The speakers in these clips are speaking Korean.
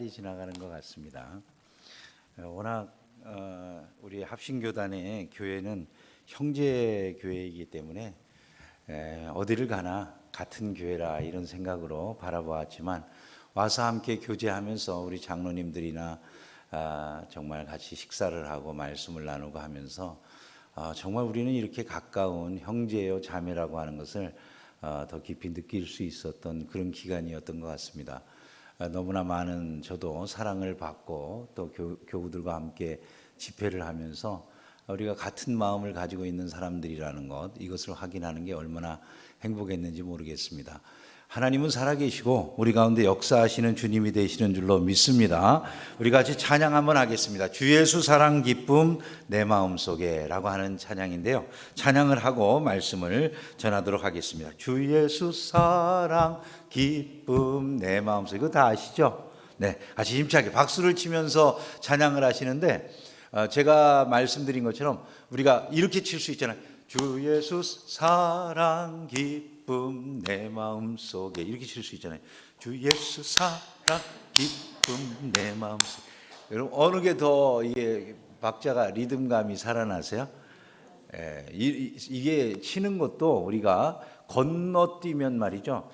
빨리 지나가는 것 같습니다. 워낙 우리 합신교단의 교회는 형제 교회이기 때문에 어디를 가나 같은 교회라 이런 생각으로 바라보았지만 와서 함께 교제하면서 우리 장로님들이나 정말 같이 식사를 하고 말씀을 나누고 하면서 정말 우리는 이렇게 가까운 형제요 자매라고 하는 것을 더 깊이 느낄 수 있었던 그런 기간이었던 것 같습니다. 너무나 많은 저도 사랑을 받고 또 교우들과 함께 집회를 하면서 우리가 같은 마음을 가지고 있는 사람들이라는 것, 이것을 확인하는 게 얼마나 행복했는지 모르겠습니다. 하나님은 살아계시고 우리 가운데 역사하시는 주님이 되시는 줄로 믿습니다. 우리 같이 찬양 한번 하겠습니다. 주 예수 사랑 기쁨 내 마음속에 라고 하는 찬양인데요, 찬양을 하고 말씀을 전하도록 하겠습니다. 주 예수 사랑 기쁨 내 마음속에, 이거 다 아시죠? 네, 같이 힘차게 박수를 치면서 찬양을 하시는데 제가 말씀드린 것처럼 우리가 이렇게 칠 수 있잖아요. 주 예수 사랑 기쁨 내 마음속에, 이렇게 칠 수 있잖아요. 주 예수 사랑 기쁨 내 마음속에. 여러분 어느 게 더 이게 박자가 리듬감이 살아나세요? 이게 치는 것도 우리가 건너뛰면 말이죠.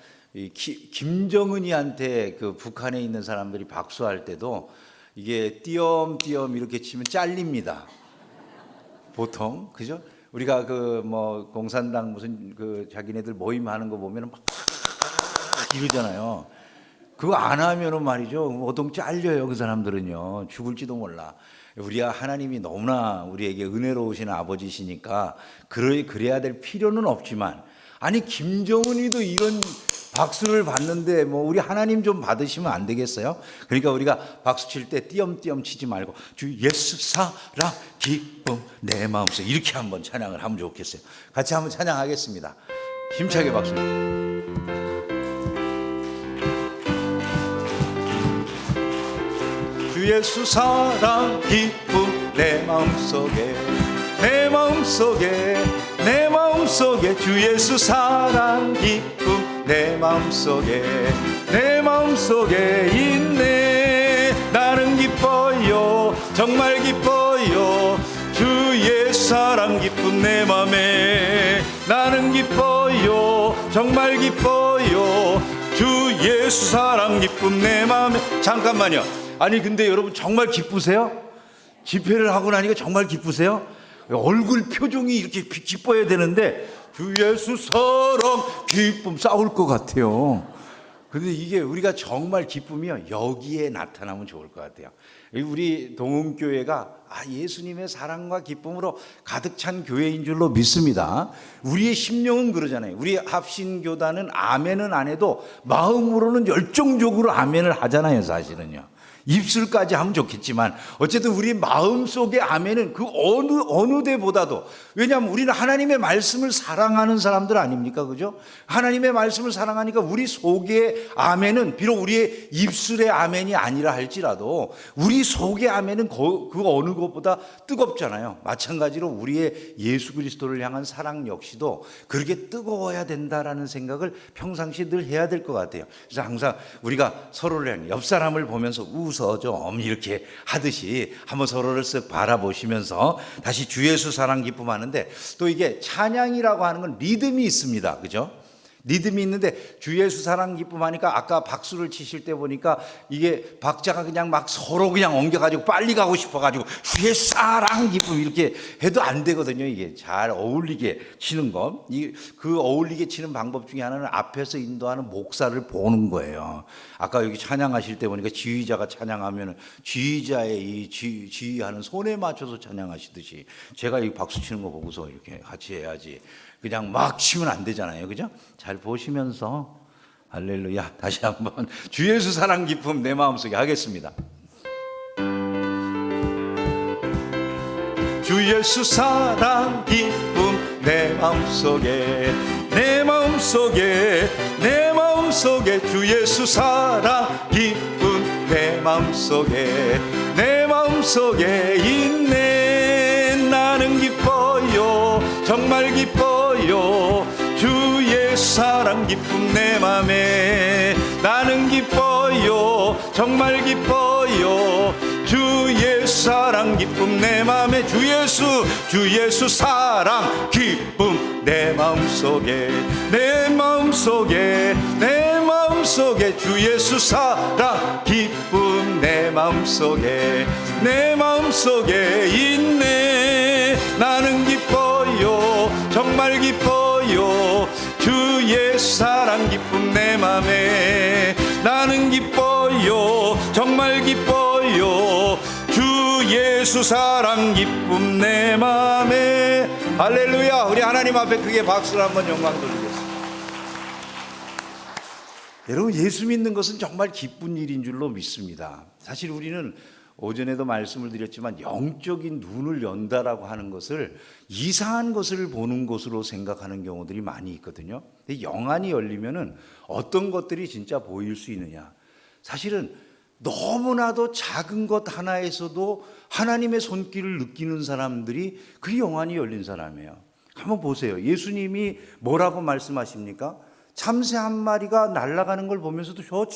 김정은이한테 그 북한에 있는 사람들이 박수할 때도 이게 띄엄띄엄 이렇게 치면 잘립니다. 보통 그죠? 우리가 그 뭐 공산당 무슨 그 자기네들 모임하는 거 보면은 막 이러잖아요. 그거 안 하면은 말이죠, 오동 잘려요. 그 사람들은요 죽을지도 몰라. 우리가 하나님이 너무나 우리에게 은혜로우신 아버지시니까 그래야 될 필요는 없지만, 아니 김정은이도 이런 박수를 받는데 뭐 우리 하나님 좀 받으시면 안 되겠어요? 그러니까 우리가 박수 칠 때 띄엄띄엄 치지 말고 주 예수 사랑 기쁨 내 마음속에, 이렇게 한번 찬양을 하면 좋겠어요. 같이 한번 찬양하겠습니다. 힘차게 박수. 주 예수 사랑 기쁨 내 마음속에, 내 마음속에, 내 마음속에 주 예수 사랑 기쁨 내 마음속에, 내 마음속에 있네. 나는 기뻐요 정말 기뻐요 주 예수 사랑 기쁨 내 맘에. 나는 기뻐요 정말 기뻐요 주 예수 사랑 기쁨 내 맘에. 잠깐만요. 아니 근데 여러분 정말 기쁘세요? 집회를 하고 나니까 정말 기쁘세요? 얼굴 표정이 이렇게 기뻐야 되는데 주 예수 사랑 기쁨 싸울 것 같아요. 그런데 이게 우리가 정말 기쁨이요 여기에 나타나면 좋을 것 같아요. 우리 동흥교회가 예수님의 사랑과 기쁨으로 가득 찬 교회인 줄로 믿습니다. 우리의 심령은 그러잖아요. 우리 합신교단은 아멘은 안 해도 마음으로는 열정적으로 아멘을 하잖아요. 사실은요 입술까지 하면 좋겠지만 어쨌든 우리 마음속의 아멘은 그 어느 데보다도, 왜냐하면 우리는 하나님의 말씀을 사랑하는 사람들 아닙니까? 그죠? 하나님의 말씀을 사랑하니까 우리 속의 아멘은 비록 우리의 입술의 아멘이 아니라 할지라도 우리 속의 아멘은 그 어느 것보다 뜨겁잖아요. 마찬가지로 우리의 예수 그리스도를 향한 사랑 역시도 그렇게 뜨거워야 된다라는 생각을 평상시 늘 해야 될 것 같아요. 그래서 항상 우리가 서로를 향해 옆 사람을 보면서 웃어 좀 이렇게 하듯이 한번 서로를 쓱 바라보시면서 다시 주 예수 사랑 기쁨 하는데, 또 이게 찬양이라고 하는 건 리듬이 있습니다. 그죠? 리듬이 있는데 주 예수 사랑 기쁨 하니까 아까 박수를 치실 때 보니까 이게 박자가 그냥 막 서로 그냥 옮겨가지고 빨리 가고 싶어가지고 주 예수 사랑 기쁨 이렇게 해도 안 되거든요. 이게 잘 어울리게 치는 거. 그 어울리게 치는 방법 중에 하나는 앞에서 인도하는 목사를 보는 거예요. 아까 여기 찬양하실 때 보니까 지휘자가 찬양하면 지휘자의 이 지휘하는 손에 맞춰서 찬양하시듯이 제가 이 박수 치는 거 보고서 이렇게 같이 해야지. 그냥 막 치면 안 되잖아요. 그죠? 잘 보시면서 할렐루야. 다시 한번 주 예수 사랑 기쁨 내 마음속에 하겠습니다. 주 예수 사랑 기쁨 내 마음속에, 내 마음속에, 내 마음속에 주 예수 사랑 기쁨 내 마음속에, 내 마음속에 있네. 나는 기뻐요 정말 기뻐요 주 예수 사랑 기쁨 내 맘에. 나는 기뻐요 정말 기뻐요. 주 예수 사랑 기쁨 내 맘에 주 예수 사랑 기쁨 내 마음속에 내 마음속에 내 마음속에 주 예수 사랑 기쁨 내 마음속에 내 마음속에 있네. 나는 기뻐요 정말 기뻐요. 주 예수 사랑 기쁨 내 맘에 나는 기뻐요 정말 기뻐요. 주 예수 사랑 기쁨 내 맘에. 할렐루야. 우리 하나님 앞에 크게 박수를 한번 영광 돌리겠습니다. 여러분, 예수 믿는 것은 정말 기쁜 일인 줄로 믿습니다. 사실 우리는 오전에도 말씀을 드렸지만 영적인 눈을 연다라고 하는 것을 이상한 것을 보는 것으로 생각하는 경우들이 많이 있거든요. 근데 영안이 열리면은 어떤 것들이 진짜 보일 수 있느냐. 사실은 너무나도 작은 것 하나에서도 하나님의 손길을 느끼는 사람들이 그 영안이 열린 사람이에요. 한번 보세요. 예수님이 뭐라고 말씀하십니까? 참새 한 마리가 날아가는 걸 보면서도 저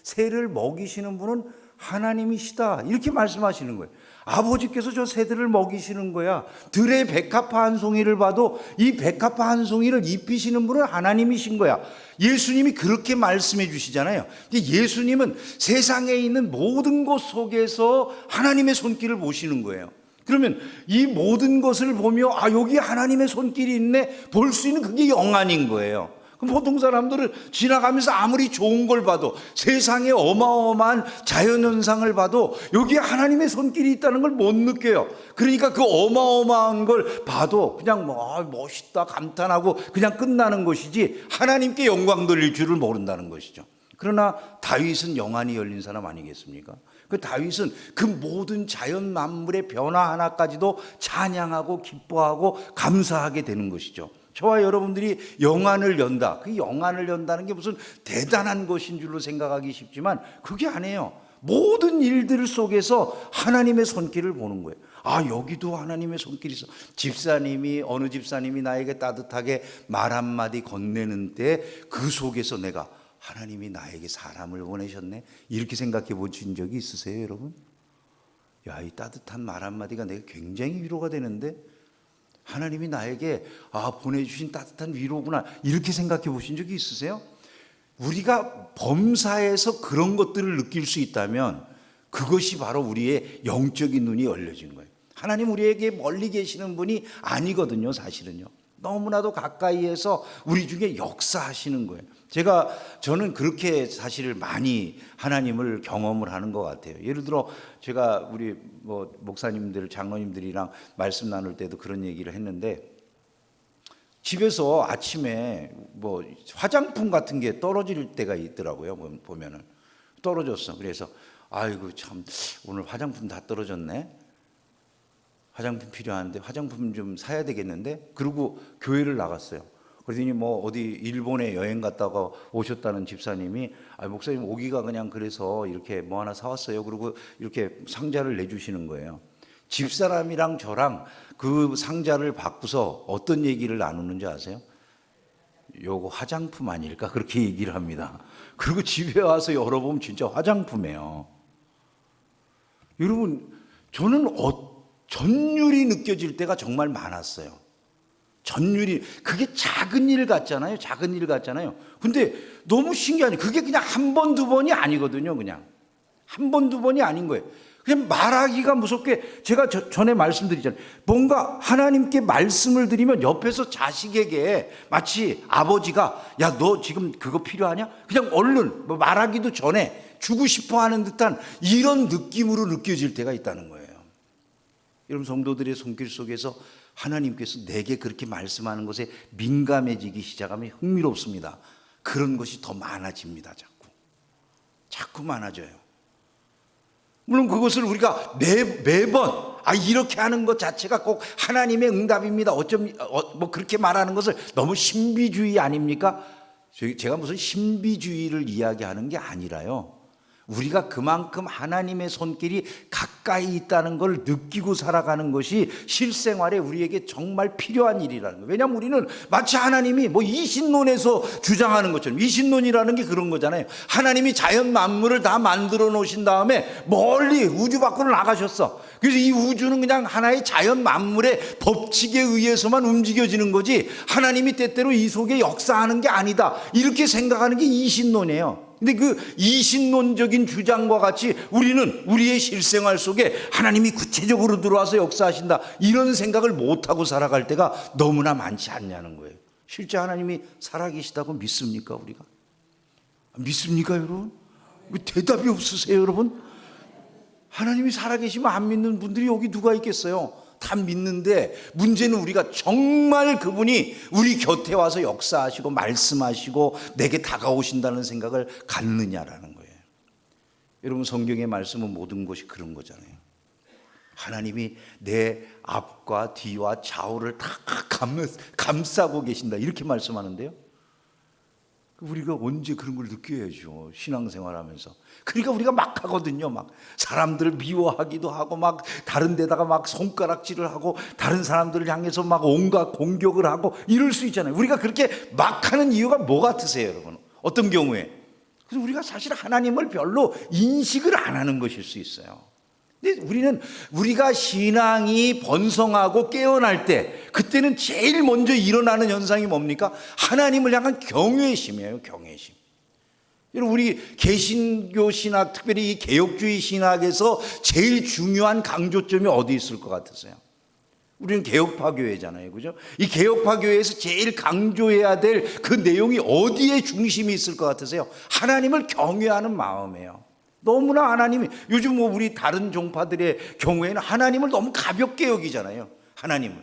새를 먹이시는 분은 하나님이시다, 이렇게 말씀하시는 거예요. 아버지께서 저 새들을 먹이시는 거야. 들의 백합화 한 송이를 봐도 이 백합화 한 송이를 입히시는 분은 하나님이신 거야. 예수님이 그렇게 말씀해 주시잖아요. 근데 예수님은 세상에 있는 모든 것 속에서 하나님의 손길을 보시는 거예요. 그러면 이 모든 것을 보며 여기 하나님의 손길이 있네, 볼 수 있는 그게 영안인 거예요. 그럼 보통 사람들은 지나가면서 아무리 좋은 걸 봐도, 세상에 어마어마한 자연현상을 봐도 여기에 하나님의 손길이 있다는 걸 못 느껴요. 그러니까 그 어마어마한 걸 봐도 그냥 멋있다 감탄하고 그냥 끝나는 것이지 하나님께 영광 돌릴 줄을 모른다는 것이죠. 그러나 다윗은 영안이 열린 사람 아니겠습니까? 그 다윗은 그 모든 자연 만물의 변화 하나까지도 찬양하고 기뻐하고 감사하게 되는 것이죠. 저와 여러분들이 영안을 연다, 그 영안을 연다는 게 무슨 대단한 것인 줄로 생각하기 쉽지만 그게 아니에요. 모든 일들 속에서 하나님의 손길을 보는 거예요. 여기도 하나님의 손길이 있어. 어느 집사님이 나에게 따뜻하게 말 한마디 건네는 때 그 속에서 내가 하나님이 나에게 사람을 보내셨네, 이렇게 생각해 보신 적이 있으세요, 여러분? 이 따뜻한 말 한마디가 내가 굉장히 위로가 되는데 하나님이 나에게 보내주신 따뜻한 위로구나, 이렇게 생각해 보신 적이 있으세요? 우리가 범사에서 그런 것들을 느낄 수 있다면 그것이 바로 우리의 영적인 눈이 열려진 거예요. 하나님 우리에게 멀리 계시는 분이 아니거든요. 사실은요, 너무나도 가까이에서 우리 중에 역사하시는 거예요. 저는 그렇게 사실 많이 하나님을 경험을 하는 것 같아요. 예를 들어 제가 우리 목사님들, 장로님들이랑 말씀 나눌 때도 그런 얘기를 했는데, 집에서 아침에 화장품 같은 게 떨어질 때가 있더라고요. 보면은 떨어졌어. 그래서 아이고 참, 오늘 화장품 다 떨어졌네. 화장품 필요한데 화장품 좀 사야 되겠는데. 그리고 교회를 나갔어요. 그러더니 어디 일본에 여행 갔다가 오셨다는 집사님이 목사님 오기가 그냥 그래서 이렇게 하나 사왔어요. 그리고 이렇게 상자를 내주시는 거예요. 집사람이랑 저랑 그 상자를 받고서 어떤 얘기를 나누는지 아세요? 요거 화장품 아닐까, 그렇게 얘기를 합니다. 그리고 집에 와서 열어보면 진짜 화장품이에요. 여러분, 저는 전율이 느껴질 때가 정말 많았어요. 전율이, 그게 작은 일 같잖아요. 작은 일 같잖아요. 근데 너무 신기하죠. 그게 그냥 한 번, 두 번이 아니거든요. 그냥 한 번, 두 번이 아닌 거예요. 그냥 말하기가 무섭게, 제가 전에 말씀드리잖아요. 뭔가 하나님께 말씀을 드리면 옆에서 자식에게 마치 아버지가 너 지금 그거 필요하냐? 그냥 얼른 말하기도 전에 주고 싶어 하는 듯한 이런 느낌으로 느껴질 때가 있다는 거예요. 여러분, 성도들의 손길 속에서 하나님께서 내게 그렇게 말씀하는 것에 민감해지기 시작하면 흥미롭습니다. 그런 것이 더 많아집니다. 자꾸 많아져요. 물론 그것을 우리가 매번 이렇게 하는 것 자체가 꼭 하나님의 응답입니다, 그렇게 말하는 것을 너무 신비주의 아닙니까? 제가 무슨 신비주의를 이야기하는 게 아니라요, 우리가 그만큼 하나님의 손길이 가까이 있다는 걸 느끼고 살아가는 것이 실생활에 우리에게 정말 필요한 일이라는 거예요. 왜냐하면 우리는 마치 하나님이 뭐 이신론에서 주장하는 것처럼, 이신론이라는 게 그런 거잖아요. 하나님이 자연 만물을 다 만들어 놓으신 다음에 멀리 우주 밖으로 나가셨어. 그래서 이 우주는 그냥 하나의 자연 만물의 법칙에 의해서만 움직여지는 거지 하나님이 때때로 이 속에 역사하는 게 아니다, 이렇게 생각하는 게 이신론이에요. 근데 그 이신론적인 주장과 같이 우리는 우리의 실생활 속에 하나님이 구체적으로 들어와서 역사하신다, 이런 생각을 못하고 살아갈 때가 너무나 많지 않냐는 거예요. 실제 하나님이 살아계시다고 믿습니까? 우리가 믿습니까 여러분? 왜 대답이 없으세요 여러분? 하나님이 살아계시면 안 믿는 분들이 여기 누가 있겠어요? 다 믿는데 문제는 우리가 정말 그분이 우리 곁에 와서 역사하시고 말씀하시고 내게 다가오신다는 생각을 갖느냐라는 거예요. 여러분, 성경의 말씀은 모든 것이 그런 거잖아요. 하나님이 내 앞과 뒤와 좌우를 다 감싸고 계신다, 이렇게 말씀하는데요. 우리가 언제 그런 걸 느껴야죠, 신앙생활하면서. 그러니까 우리가 막 하거든요. 막 사람들을 미워하기도 하고, 막 다른 데다가 막 손가락질을 하고, 다른 사람들을 향해서 막 온갖 공격을 하고, 이럴 수 있잖아요. 우리가 그렇게 막 하는 이유가 뭐 같으세요 여러분? 어떤 경우에? 그래서 우리가 사실 하나님을 별로 인식을 안 하는 것일 수 있어요. 근데 우리가 신앙이 번성하고 깨어날 때, 그때는 제일 먼저 일어나는 현상이 뭡니까? 하나님을 향한 경외심이에요. 경외심. 여러분, 우리 개신교 신학, 특별히 이 개혁주의 신학에서 제일 중요한 강조점이 어디 있을 것 같으세요? 우리는 개혁파 교회잖아요, 그죠? 이 개혁파 교회에서 제일 강조해야 될 그 내용이 어디에 중심이 있을 것 같으세요? 하나님을 경외하는 마음이에요. 너무나 하나님이, 요즘 뭐 우리 다른 종파들의 경우에는 하나님을 너무 가볍게 여기잖아요. 하나님을.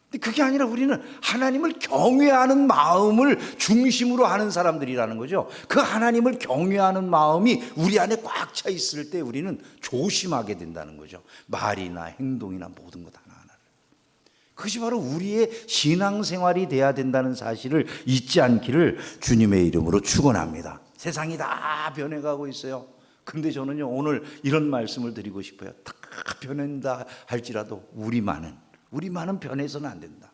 근데 그게 아니라 우리는 하나님을 경외하는 마음을 중심으로 하는 사람들이라는 거죠. 그 하나님을 경외하는 마음이 우리 안에 꽉 차 있을 때 우리는 조심하게 된다는 거죠. 말이나 행동이나 모든 것 하나하나를. 그것이 바로 우리의 신앙생활이 돼야 된다는 사실을 잊지 않기를 주님의 이름으로 축원합니다. 세상이 다 변해가고 있어요. 근데 저는요, 오늘 이런 말씀을 드리고 싶어요. 다 변한다 할지라도 우리만은 변해서는 안 된다.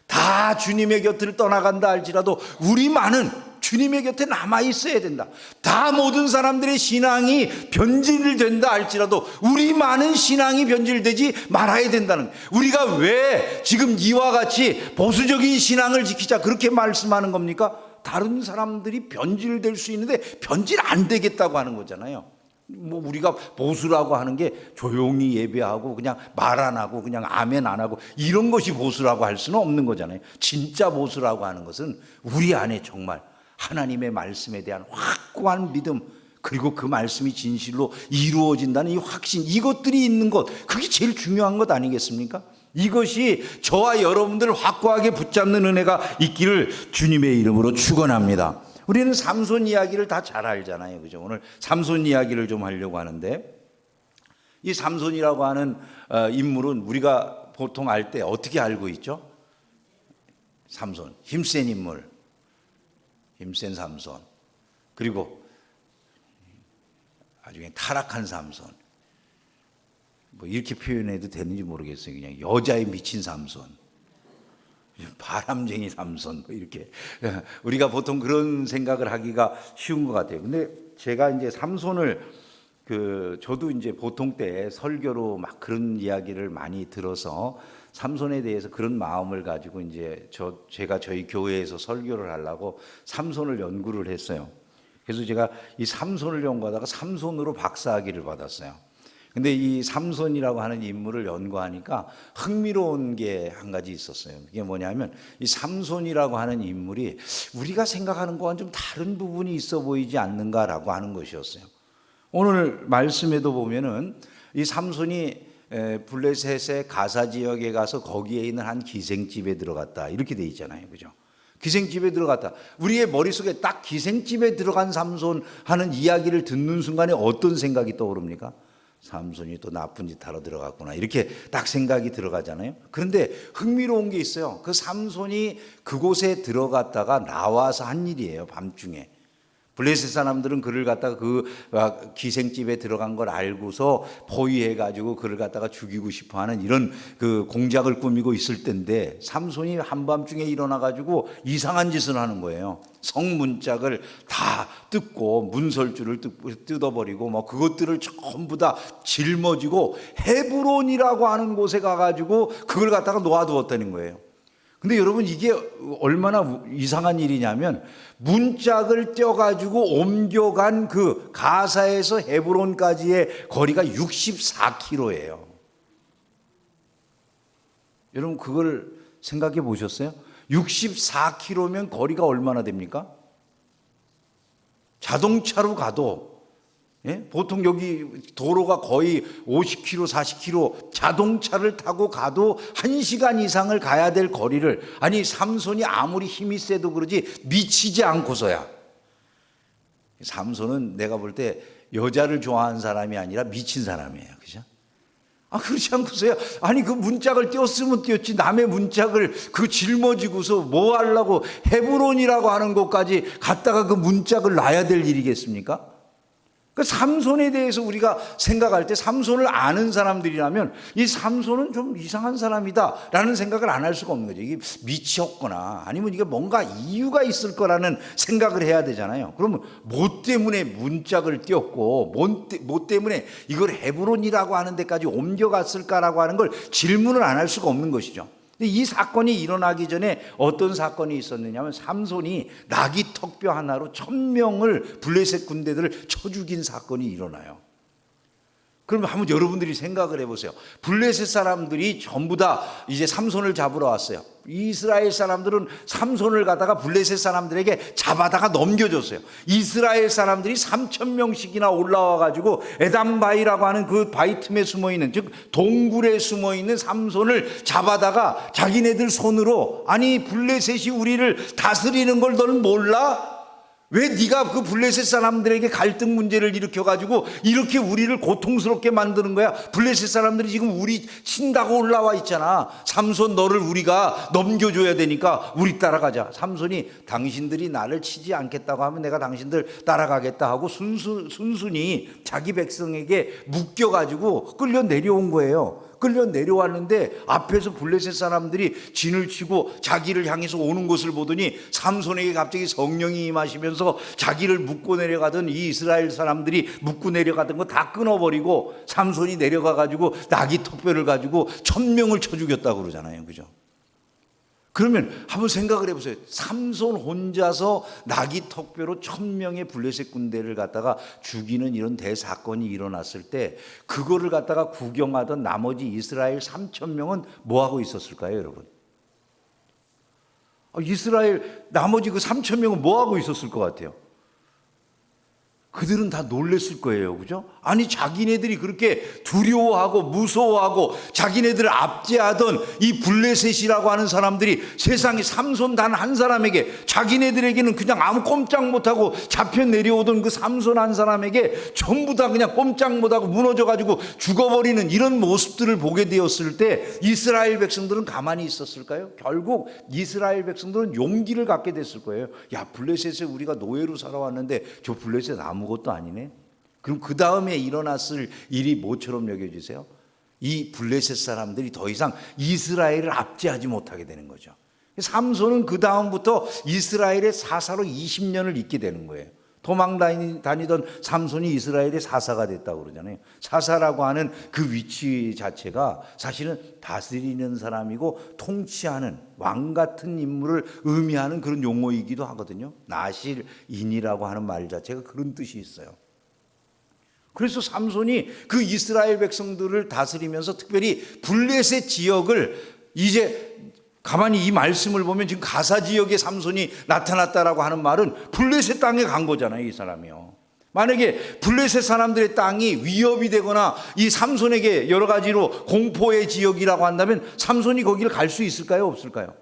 다 주님의 곁을 떠나간다 할지라도 우리만은 주님의 곁에 남아 있어야 된다. 다 모든 사람들의 신앙이 변질된다 할지라도 우리만은 신앙이 변질되지 말아야 된다는, 우리가 왜 지금 이와 같이 보수적인 신앙을 지키자 그렇게 말씀하는 겁니까? 다른 사람들이 변질될 수 있는데 변질 안 되겠다고 하는 거잖아요. 뭐 우리가 보수라고 하는 게 조용히 예배하고 그냥 말 안 하고 그냥 아멘 안 하고 이런 것이 보수라고 할 수는 없는 거잖아요. 진짜 보수라고 하는 것은 우리 안에 정말 하나님의 말씀에 대한 확고한 믿음, 그리고 그 말씀이 진실로 이루어진다는 이 확신, 이것들이 있는 것, 그게 제일 중요한 것 아니겠습니까? 이것이 저와 여러분들을 확고하게 붙잡는 은혜가 있기를 주님의 이름으로 축원합니다. 우리는 삼손 이야기를 다 잘 알잖아요, 그죠? 오늘 삼손 이야기를 좀 하려고 하는데, 이 삼손이라고 하는 인물은 우리가 보통 알 때 어떻게 알고 있죠? 삼손, 힘센 인물, 힘센 삼손, 그리고 나중에 타락한 삼손, 뭐 이렇게 표현해도 되는지 모르겠어요. 그냥 여자에 미친 삼손, 바람쟁이 삼손, 뭐 이렇게 우리가 보통 그런 생각을 하기가 쉬운 것 같아요. 근데 제가 이제 삼손을 저도 이제 보통 때 설교로 막 그런 이야기를 많이 들어서 삼손에 대해서 그런 마음을 가지고 이제 제가 저희 교회에서 설교를 하려고 삼손을 연구를 했어요. 그래서 제가 이 삼손을 연구하다가 삼손으로 박사학위를 받았어요. 근데 이 삼손이라고 하는 인물을 연구하니까 흥미로운 게 한 가지 있었어요. 그게 뭐냐면 이 삼손이라고 하는 인물이 우리가 생각하는 것과는 좀 다른 부분이 있어 보이지 않는가라고 하는 것이었어요. 오늘 말씀에도 보면은 이 삼손이 블레셋의 가사 지역에 가서 거기에 있는 한 기생집에 들어갔다, 이렇게 돼 있잖아요, 그죠? 기생집에 들어갔다. 우리의 머릿속에 딱 기생집에 들어간 삼손 하는 이야기를 듣는 순간에 어떤 생각이 떠오릅니까? 삼손이 또 나쁜 짓 하러 들어갔구나, 이렇게 딱 생각이 들어가잖아요. 그런데 흥미로운 게 있어요. 그 삼손이 그곳에 들어갔다가 나와서 한 일이에요. 밤중에 블레셋 사람들은 그를 갖다가 그 기생집에 들어간 걸 알고서 포위해 가지고 그를 갖다가 죽이고 싶어하는 이런 그 공작을 꾸미고 있을 때인데, 삼손이 한밤중에 일어나 가지고 이상한 짓을 하는 거예요. 성문짝을 다 뜯고 문설주를 뜯어버리고 뭐 그것들을 전부 다 짊어지고 헤브론이라고 하는 곳에 가가지고 그걸 갖다가 놓아두었다는 거예요. 근데 여러분, 이게 얼마나 이상한 일이냐면, 문짝을 떼어가지고 옮겨간 그 가사에서 헤브론까지의 거리가 64km예요. 여러분, 그걸 생각해 보셨어요? 64km면 거리가 얼마나 됩니까? 자동차로 가도, 보통 여기 도로가 거의 50km, 40km 자동차를 타고 가도 1시간 이상을 가야 될 거리를, 아니 삼손이 아무리 힘이 세도 그러지 미치지 않고서야. 삼손은 내가 볼 때 여자를 좋아하는 사람이 아니라 미친 사람이에요. 그죠? 그렇지 않고서야, 아니 그 문짝을 띄었으면 띄었지, 남의 문짝을 그 짊어지고서 뭐 하려고 헤브론이라고 하는 곳까지 갔다가 그 문짝을 놔야 될 일이겠습니까? 그 삼손에 대해서 우리가 생각할 때, 삼손을 아는 사람들이라면 이 삼손은 좀 이상한 사람이다 라는 생각을 안 할 수가 없는 거죠. 이게 미쳤거나 아니면 이게 뭔가 이유가 있을 거라는 생각을 해야 되잖아요. 그러면 뭐 때문에 문짝을 띄었고 뭐 때문에 이걸 헤브론이라고 하는 데까지 옮겨갔을까라고 하는 걸 질문을 안 할 수가 없는 것이죠. 이 사건이 일어나기 전에 어떤 사건이 있었느냐면, 삼손이 나귀 턱뼈 하나로 1000명을 블레셋 군대들을 쳐 죽인 사건이 일어나요. 그러면 한번 여러분들이 생각을 해보세요. 블레셋 사람들이 전부 다 이제 삼손을 잡으러 왔어요. 이스라엘 사람들은 삼손을 갖다가 블레셋 사람들에게 잡아다가 넘겨줬어요. 이스라엘 사람들이 3000명씩이나 올라와 가지고 에담바이라고 하는 그 바위 틈에 숨어있는, 즉 동굴에 숨어있는 삼손을 잡아다가 자기네들 손으로, 아니 블레셋이 우리를 다스리는 걸 너는 몰라? 왜 네가 그 블레셋 사람들에게 갈등 문제를 일으켜가지고 이렇게 우리를 고통스럽게 만드는 거야? 블레셋 사람들이 지금 우리 친다고 올라와 있잖아. 삼손, 너를 우리가 넘겨줘야 되니까 우리 따라가자. 삼손이 당신들이 나를 치지 않겠다고 하면 내가 당신들 따라가겠다 하고 순순히 자기 백성에게 묶여가지고 끌려 내려온 거예요. 끌려 내려왔는데 앞에서 블레셋 사람들이 진을 치고 자기를 향해서 오는 것을 보더니 삼손에게 갑자기 성령이 임하시면서 자기를 묶고 내려가던 이 이스라엘 사람들이 묶고 내려가던 거 다 끊어버리고 삼손이 내려가가지고 나귀 턱뼈를 가지고 1000명을 쳐 죽였다고 그러잖아요. 그죠? 그러면 한번 생각을 해보세요. 삼손 혼자서 나귀 턱뼈로 1000명의 블레셋 군대를 갖다가 죽이는 이런 대사건이 일어났을 때, 그거를 갖다가 구경하던 나머지 이스라엘 3000명은 뭐 하고 있었을까요, 여러분? 이스라엘 나머지 그 3000명은 뭐 하고 있었을 것 같아요? 그들은 다 놀랬을 거예요. 그죠? 아니 자기네들이 그렇게 두려워하고 무서워하고 자기네들을 압제하던 이 블레셋이라고 하는 사람들이 세상에 삼손 단 한 사람에게, 자기네들에게는 그냥 아무 꼼짝 못하고 잡혀 내려오던 그 삼손 한 사람에게 전부 다 그냥 꼼짝 못하고 무너져가지고 죽어버리는 이런 모습들을 보게 되었을 때 이스라엘 백성들은 가만히 있었을까요? 결국 이스라엘 백성들은 용기를 갖게 됐을 거예요. 야, 블레셋에 우리가 노예로 살아왔는데 저 블레셋 아무것도 아니네. 그럼 그 다음에 일어났을 일이 뭐처럼 여겨지세요? 이 블레셋 사람들이 더 이상 이스라엘을 압제하지 못하게 되는 거죠. 삼손은 그 다음부터 이스라엘의 사사로 20년을 있게 되는 거예요. 도망 다니던 삼손이 이스라엘의 사사가 됐다고 그러잖아요. 사사라고 하는 그 위치 자체가 사실은 다스리는 사람이고 통치하는 왕 같은 인물을 의미하는 그런 용어이기도 하거든요. 나실인이라고 하는 말 자체가 그런 뜻이 있어요. 그래서 삼손이 그 이스라엘 백성들을 다스리면서 특별히 블레셋 지역을, 이제 가만히 이 말씀을 보면 지금 가사 지역에 삼손이 나타났다라고 하는 말은 블레셋 땅에 간 거잖아요, 이 사람이요. 만약에 블레셋 사람들의 땅이 위협이 되거나 이 삼손에게 여러 가지로 공포의 지역이라고 한다면 삼손이 거기를 갈 수 있을까요, 없을까요?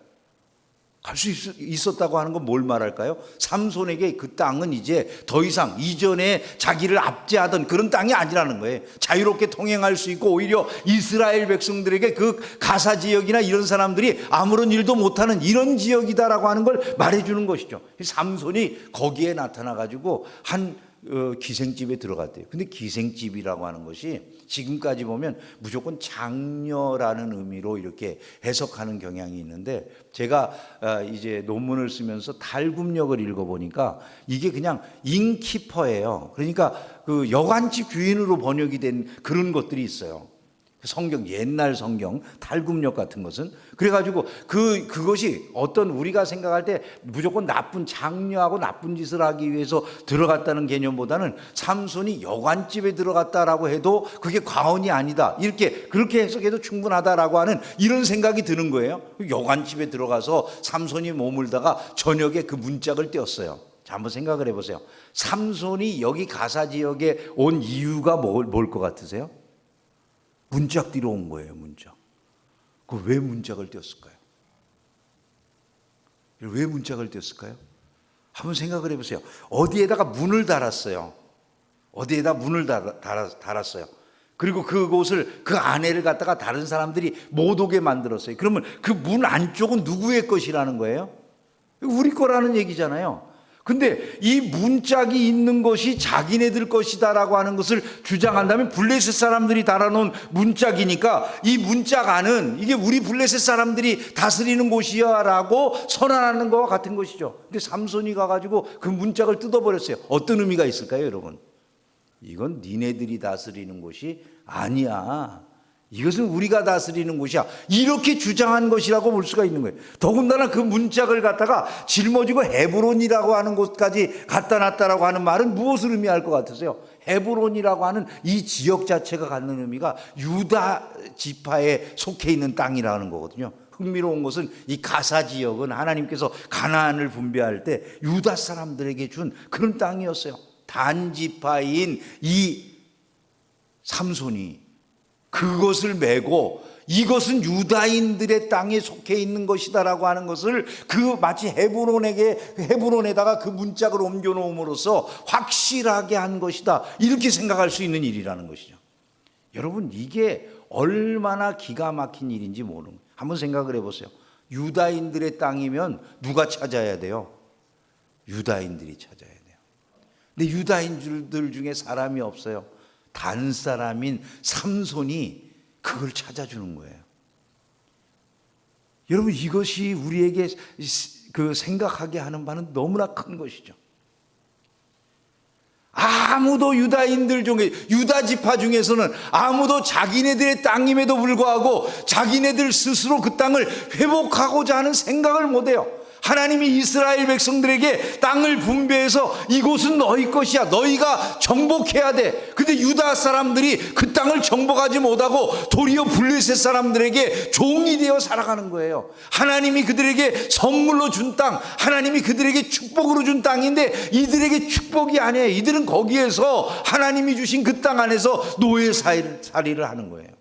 갈 수 있었다고 하는 건 뭘 말할까요? 삼손에게 그 땅은 이제 더 이상 이전에 자기를 압제하던 그런 땅이 아니라는 거예요. 자유롭게 통행할 수 있고 오히려 이스라엘 백성들에게 그 가사 지역이나 이런 사람들이 아무런 일도 못하는 이런 지역이다라고 하는 걸 말해주는 것이죠. 삼손이 거기에 나타나가지고 한 기생집에 들어갔대요. 근데 기생집이라고 하는 것이 지금까지 보면 무조건 장녀라는 의미로 이렇게 해석하는 경향이 있는데, 제가 이제 논문을 쓰면서 달굽역을 읽어보니까 이게 그냥 인키퍼예요. 그러니까 그 여관집 주인으로 번역이 된 그런 것들이 있어요. 성경, 옛날 성경 달굽역 같은 것은 그래가지고 그것이 어떤 우리가 생각할 때 무조건 나쁜 장녀하고 나쁜 짓을 하기 위해서 들어갔다는 개념보다는 삼손이 여관집에 들어갔다라고 해도 그게 과언이 아니다, 이렇게 그렇게 해석해도 충분하다라고 하는 이런 생각이 드는 거예요. 여관집에 들어가서 삼손이 머물다가 저녁에 그 문짝을 떼었어요. 자, 한번 생각을 해보세요. 삼손이 여기 가사 지역에 온 이유가 뭘 것 같으세요? 문짝 뒤로 온 거예요. 문짝. 그 왜 문짝을 띄었을까요? 왜 문짝을 띄었을까요? 한번 생각을 해보세요. 어디에다가 문을 달았어요. 어디에다 문을 달았어요. 그리고 그곳을, 그 안에를 갖다가 다른 사람들이 못 오게 만들었어요. 그러면 그 문 안쪽은 누구의 것이라는 거예요? 우리 거라는 얘기잖아요. 근데 이 문짝이 있는 것이 자기네들 것이다라고 하는 것을 주장한다면, 블레셋 사람들이 달아놓은 문짝이니까 이 문짝 안은 이게 우리 블레셋 사람들이 다스리는 곳이야 라고 선언하는 것과 같은 것이죠. 근데 삼손이 가가지고 그 문짝을 뜯어버렸어요. 어떤 의미가 있을까요, 여러분? 이건 니네들이 다스리는 곳이 아니야, 이것은 우리가 다스리는 곳이야, 이렇게 주장한 것이라고 볼 수가 있는 거예요. 더군다나 그 문짝을 갖다가 짊어지고 헤브론이라고 하는 곳까지 갖다 놨다라고 하는 말은 무엇을 의미할 것 같으세요? 헤브론이라고 하는 이 지역 자체가 갖는 의미가 유다 지파에 속해 있는 땅이라는 거거든요. 흥미로운 것은 이 가사 지역은 하나님께서 가나안을 분배할 때 유다 사람들에게 준 그런 땅이었어요. 단 지파인 이 삼손이 그것을 메고 이것은 유다인들의 땅에 속해 있는 것이다라고 하는 것을 마치 헤브론에다가 그 문짝을 옮겨 놓음으로써 확실하게 한 것이다, 이렇게 생각할 수 있는 일이라는 것이죠. 여러분, 이게 얼마나 기가 막힌 일인지 모르는 거예요. 한번 생각을 해보세요. 유다인들의 땅이면 누가 찾아야 돼요? 유다인들이 찾아야 돼요. 근데 유다인들 중에 사람이 없어요. 단 사람인 삼손이 그걸 찾아주는 거예요. 여러분, 이것이 우리에게 그 생각하게 하는 바는 너무나 큰 것이죠. 아무도 유다인들 중에, 유다 지파 중에서는 아무도 자기네들의 땅임에도 불구하고 자기네들 스스로 그 땅을 회복하고자 하는 생각을 못해요. 하나님이 이스라엘 백성들에게 땅을 분배해서 이곳은 너희 것이야, 너희가 정복해야 돼. 근데 유다 사람들이 그 땅을 정복하지 못하고 도리어 블레셋 사람들에게 종이 되어 살아가는 거예요. 하나님이 그들에게 선물로 준 땅, 하나님이 그들에게 축복으로 준 땅인데 이들에게 축복이 아니에요. 이들은 거기에서 하나님이 주신 그 땅 안에서 노예살이를 하는 거예요.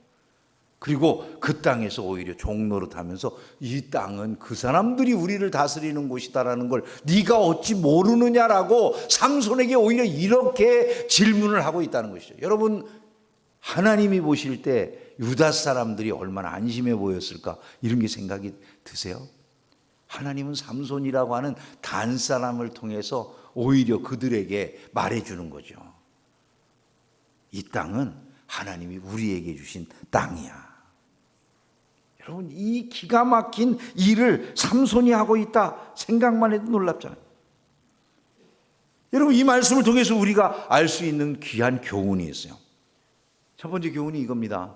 그리고 그 땅에서 오히려 종노릇하면서 이 땅은 그 사람들이 우리를 다스리는 곳이다라는 걸 네가 어찌 모르느냐라고 삼손에게 오히려 이렇게 질문을 하고 있다는 것이죠. 여러분, 하나님이 보실 때 유다 사람들이 얼마나 안심해 보였을까, 이런 게 생각이 드세요? 하나님은 삼손이라고 하는 단 사람을 통해서 오히려 그들에게 말해주는 거죠. 이 땅은 하나님이 우리에게 주신 땅이야. 여러분, 이 기가 막힌 일을 삼손이 하고 있다 생각만 해도 놀랍잖아요. 여러분, 이 말씀을 통해서 우리가 알 수 있는 귀한 교훈이 있어요. 첫 번째 교훈이 이겁니다.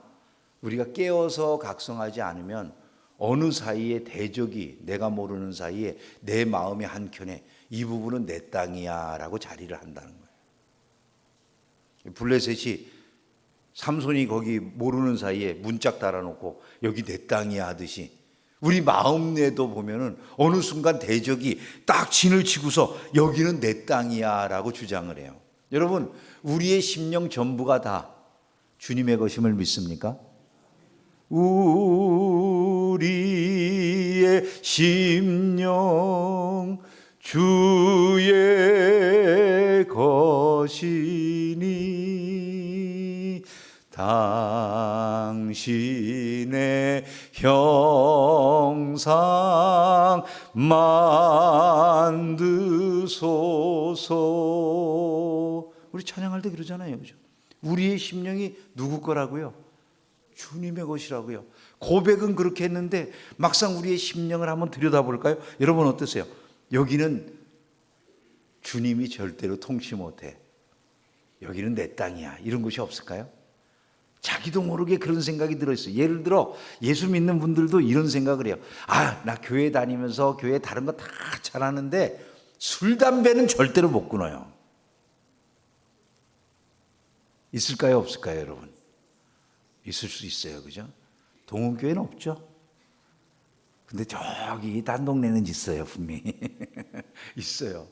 우리가 깨어서 각성하지 않으면 어느 사이에 대적이, 내가 모르는 사이에 내 마음의 한켠에 이 부분은 내 땅이야 라고 자리를 한다는 거예요. 블레셋이 삼손이 거기 모르는 사이에 문짝 달아놓고 여기 내 땅이야 하듯이, 우리 마음 내도 보면은 어느 순간 대적이 딱 진을 치고서 여기는 내 땅이야 라고 주장을 해요. 여러분, 우리의 심령 전부가 다 주님의 것임을 믿습니까? 우리의 우리의 심령 주의 것이니 당신의 형상 만드소서. 우리 찬양할 때 그러잖아요, 그죠? 우리의 심령이 누구 거라고요? 주님의 것이라고요. 고백은 그렇게 했는데 막상 우리의 심령을 한번 들여다볼까요? 여러분 어떠세요? 여기는 주님이 절대로 통치 못해. 여기는 내 땅이야. 이런 곳이 없을까요? 자기도 모르게 그런 생각이 들어있어요. 예를 들어 예수 믿는 분들도 이런 생각을 해요. 아, 나 교회 다니면서 교회 다른 거 다 잘하는데 술, 담배는 절대로 못 끊어요. 있을까요? 없을까요, 여러분? 있을 수 있어요, 그죠? 동원교회는 없죠. 근데 저기 딴 동네는 있어요, 분명히. 있어요.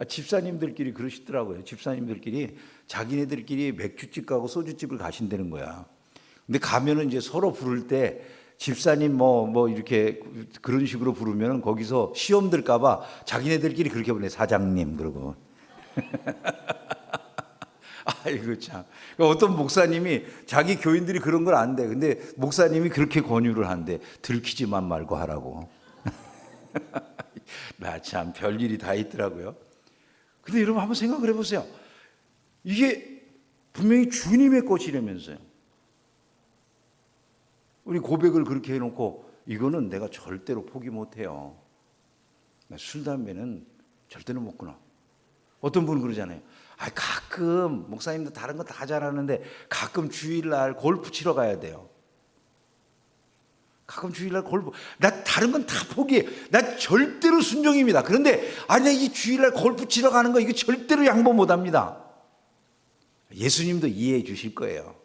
집사님들끼리 그러시더라고요. 집사님들끼리 자기네들끼리 맥주집 가고 소주집을 가신다는 거야. 근데 가면은 이제 서로 부를 때 집사님 뭐 이렇게 그런 식으로 부르면 거기서 시험 들까봐 자기네들끼리 그렇게 부르네. 사장님 그러고. 아이고 참. 어떤 목사님이 자기 교인들이 그런 걸 안 돼. 근데 목사님이 그렇게 권유를 한대. 들키지만 말고 하라고. 나 참 별일이 다 있더라고요. 근데 여러분 한번 생각을 해보세요. 이게 분명히 주님의 것이라면서요. 우리 고백을 그렇게 해놓고 이거는 내가 절대로 포기 못해요. 술, 담배는 절대로 못 끊어. 어떤 분은 그러잖아요. 가끔 목사님도 다른 거 다 잘하는데 가끔 주일날 골프 치러 가야 돼요. 가끔 주일날 골프. 나 다른 건 다 포기해. 나 절대로 순종입니다. 그런데 아니 이 주일날 골프 치러 가는 거 이거 절대로 양보 못합니다. 예수님도 이해해 주실 거예요.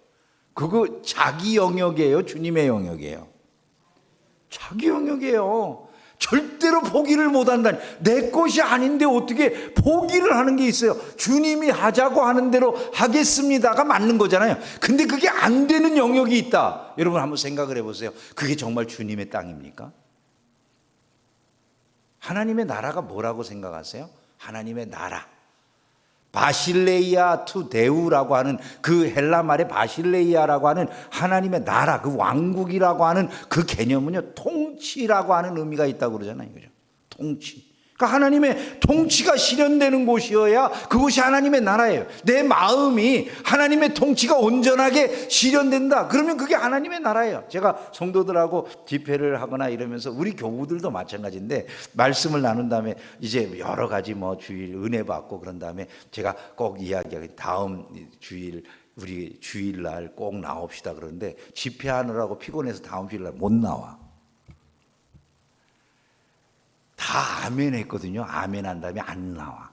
그거 자기 영역이에요, 주님의 영역이에요. 자기 영역이에요. 절대로 포기를 못한다니. 내 것이 아닌데 어떻게 포기를 하는 게 있어요. 주님이 하자고 하는 대로 하겠습니다가 맞는 거잖아요. 근데 그게 안 되는 영역이 있다. 여러분 한번 생각을 해보세요. 그게 정말 주님의 땅입니까? 하나님의 나라가 뭐라고 생각하세요? 하나님의 나라, 바실레이아 투 데우라고 하는 그 헬라 말의 바실레이아라고 하는 하나님의 나라, 그 왕국이라고 하는 그 개념은요, 통치라고 하는 의미가 있다고 그러잖아요. 그죠? 통치. 그러니까 하나님의 통치가 실현되는 곳이어야 그곳이 하나님의 나라예요. 내 마음이 하나님의 통치가 온전하게 실현된다. 그러면 그게 하나님의 나라예요. 제가 성도들하고 집회를 하거나 이러면서 우리 교우들도 마찬가지인데 말씀을 나눈 다음에 이제 여러 가지 뭐 주일 은혜 받고 그런 다음에 제가 꼭 이야기하기 다음 주일 우리 주일날 꼭 나옵시다 그러는데 집회하느라고 피곤해서 다음 주일날 못 나와. 다 아멘 했거든요. 아멘 한 다음에 안 나와.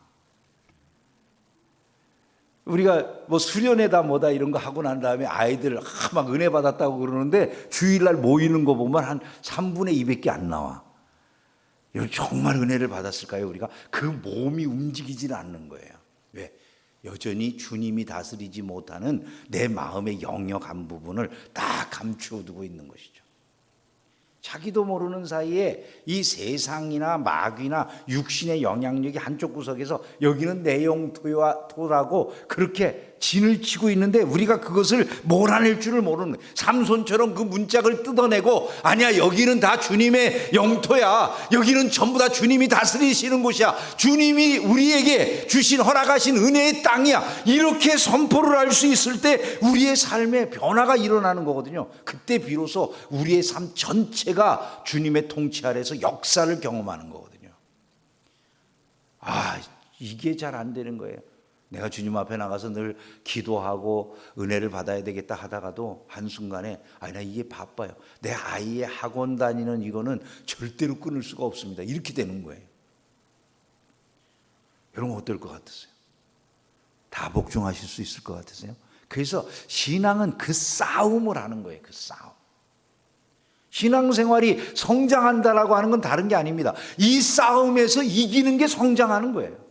우리가 뭐 수련회다 뭐다 이런 거 하고 난 다음에 아이들 막 은혜 받았다고 그러는데 주일날 모이는 거 보면 한 3분의 2밖에 안 나와. 여러분 정말 은혜를 받았을까요? 우리가 그 몸이 움직이지는 않는 거예요. 왜? 여전히 주님이 다스리지 못하는 내 마음의 영역 한 부분을 다 감추어 두고 있는 것이죠. 자기도 모르는 사이에 이 세상이나 마귀나 육신의 영향력이 한쪽 구석에서 여기는 내 영토라고 그렇게 진을 치고 있는데 우리가 그것을 몰아낼 줄을 모르는 거예요. 삼손처럼 그 문짝을 뜯어내고 아니야 여기는 다 주님의 영토야. 여기는 전부 다 주님이 다스리시는 곳이야. 주님이 우리에게 주신 허락하신 은혜의 땅이야. 이렇게 선포를 할 수 있을 때 우리의 삶에 변화가 일어나는 거거든요. 그때 비로소 우리의 삶 전체가 주님의 통치 아래에서 역사를 경험하는 거거든요. 이게 잘 안 되는 거예요. 내가 주님 앞에 나가서 늘 기도하고 은혜를 받아야 되겠다 하다가도 한순간에 나 이게 바빠요. 내 아이의 학원 다니는 이거는 절대로 끊을 수가 없습니다. 이렇게 되는 거예요. 여러분 어떨 것 같으세요? 다 복종하실 수 있을 것 같으세요? 그래서 신앙은 그 싸움을 하는 거예요. 그 싸움. 신앙생활이 성장한다라고 하는 건 다른 게 아닙니다. 이 싸움에서 이기는 게 성장하는 거예요.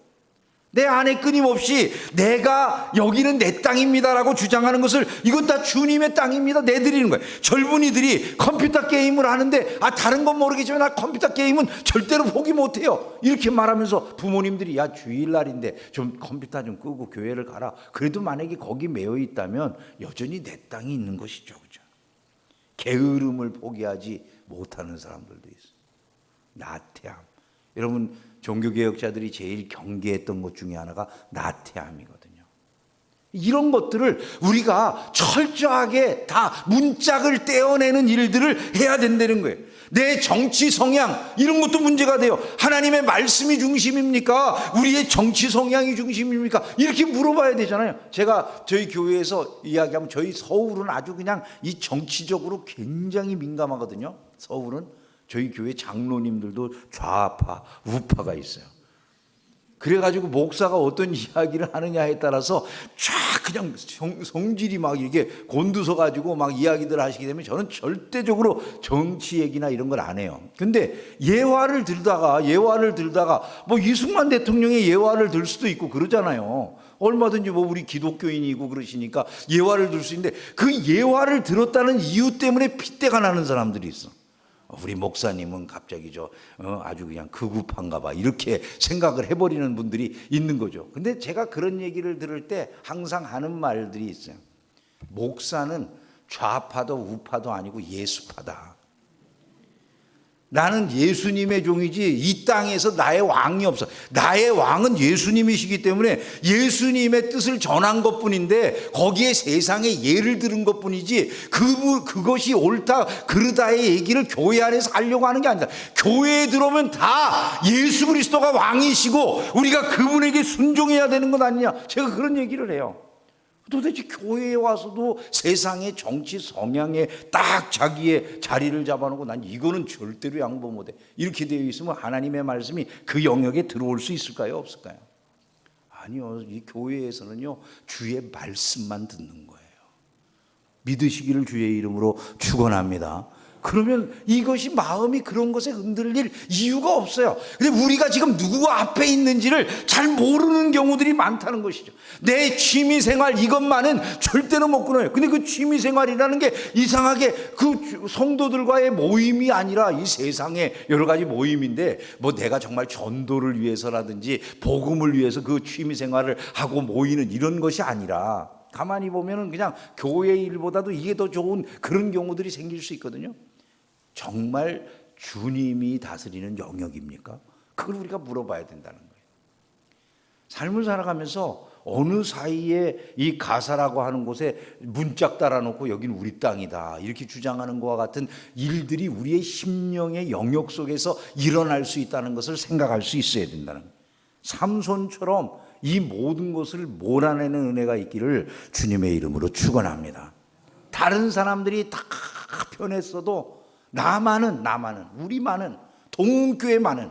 내 안에 끊임없이 내가 여기는 내 땅입니다라고 주장하는 것을 이건 다 주님의 땅입니다 내드리는 거예요. 젊은이들이 컴퓨터 게임을 하는데 다른 건 모르겠지만 나 컴퓨터 게임은 절대로 포기 못해요 이렇게 말하면서 부모님들이 야 주일날인데 좀 컴퓨터 좀 끄고 교회를 가라. 그래도 만약에 거기 매여 있다면 여전히 내 땅이 있는 것이죠. 그죠? 게으름을 포기하지 못하는 사람들도 있어요. 나태함. 여러분 종교개혁자들이 제일 경계했던 것 중에 하나가 나태함이거든요. 이런 것들을 우리가 철저하게 다 문짝을 떼어내는 일들을 해야 된다는 거예요. 내 정치 성향 이런 것도 문제가 돼요. 하나님의 말씀이 중심입니까? 우리의 정치 성향이 중심입니까? 이렇게 물어봐야 되잖아요. 제가 저희 교회에서 이야기하면 저희 서울은 아주 그냥 이 정치적으로 굉장히 민감하거든요. 서울은 저희 교회 장로님들도 좌파, 우파가 있어요. 그래가지고 목사가 어떤 이야기를 하느냐에 따라서 쫙 그냥 성질이 막 이렇게 곤두서가지고 막 이야기들 하시게 되면 저는 절대적으로 정치 얘기나 이런 걸 안 해요. 근데 예화를 들다가 뭐 이승만 대통령의 예화를 들 수도 있고 그러잖아요. 얼마든지 뭐 우리 기독교인이고 그러시니까 예화를 들 수 있는데 그 예화를 들었다는 이유 때문에 핏대가 나는 사람들이 있어. 우리 목사님은 갑자기 아주 그냥 극우파인가 봐 이렇게 생각을 해버리는 분들이 있는 거죠. 근데 제가 그런 얘기를 들을 때 항상 하는 말들이 있어요. 목사는 좌파도 우파도 아니고 예수파다. 나는 예수님의 종이지 이 땅에서 나의 왕이 없어. 나의 왕은 예수님이시기 때문에 예수님의 뜻을 전한 것뿐인데 거기에 세상에 예를 들은 것뿐이지 그것이 옳다 그르다의 얘기를 교회 안에서 하려고 하는 게 아니다. 교회에 들어오면 다 예수 그리스도가 왕이시고 우리가 그분에게 순종해야 되는 것 아니냐. 제가 그런 얘기를 해요. 도대체 교회에 와서도 세상의 정치 성향에 딱 자기의 자리를 잡아놓고 난 이거는 절대로 양보 못해 이렇게 되어 있으면 하나님의 말씀이 그 영역에 들어올 수 있을까요? 없을까요? 아니요. 이 교회에서는요 주의 말씀만 듣는 거예요. 믿으시기를 주의 이름으로 축원합니다. 그러면 이것이 마음이 그런 것에 흔들릴 이유가 없어요. 근데 우리가 지금 누구 앞에 있는지를 잘 모르는 경우들이 많다는 것이죠. 내 취미생활 이것만은 절대로 못 끊어요. 근데 그 취미생활이라는 게 이상하게 그 성도들과의 모임이 아니라 이 세상의 여러 가지 모임인데 뭐 내가 정말 전도를 위해서라든지 복음을 위해서 그 취미생활을 하고 모이는 이런 것이 아니라 가만히 보면은 그냥 교회 일보다도 이게 더 좋은 그런 경우들이 생길 수 있거든요. 정말 주님이 다스리는 영역입니까? 그걸 우리가 물어봐야 된다는 거예요. 삶을 살아가면서 어느 사이에 이 가사라고 하는 곳에 문짝 달아놓고 여긴 우리 땅이다 이렇게 주장하는 것과 같은 일들이 우리의 심령의 영역 속에서 일어날 수 있다는 것을 생각할 수 있어야 된다는 거예요. 삼손처럼 이 모든 것을 몰아내는 은혜가 있기를 주님의 이름으로 축원합니다. 다른 사람들이 다 편했어도 나만은 우리만은 동교회만은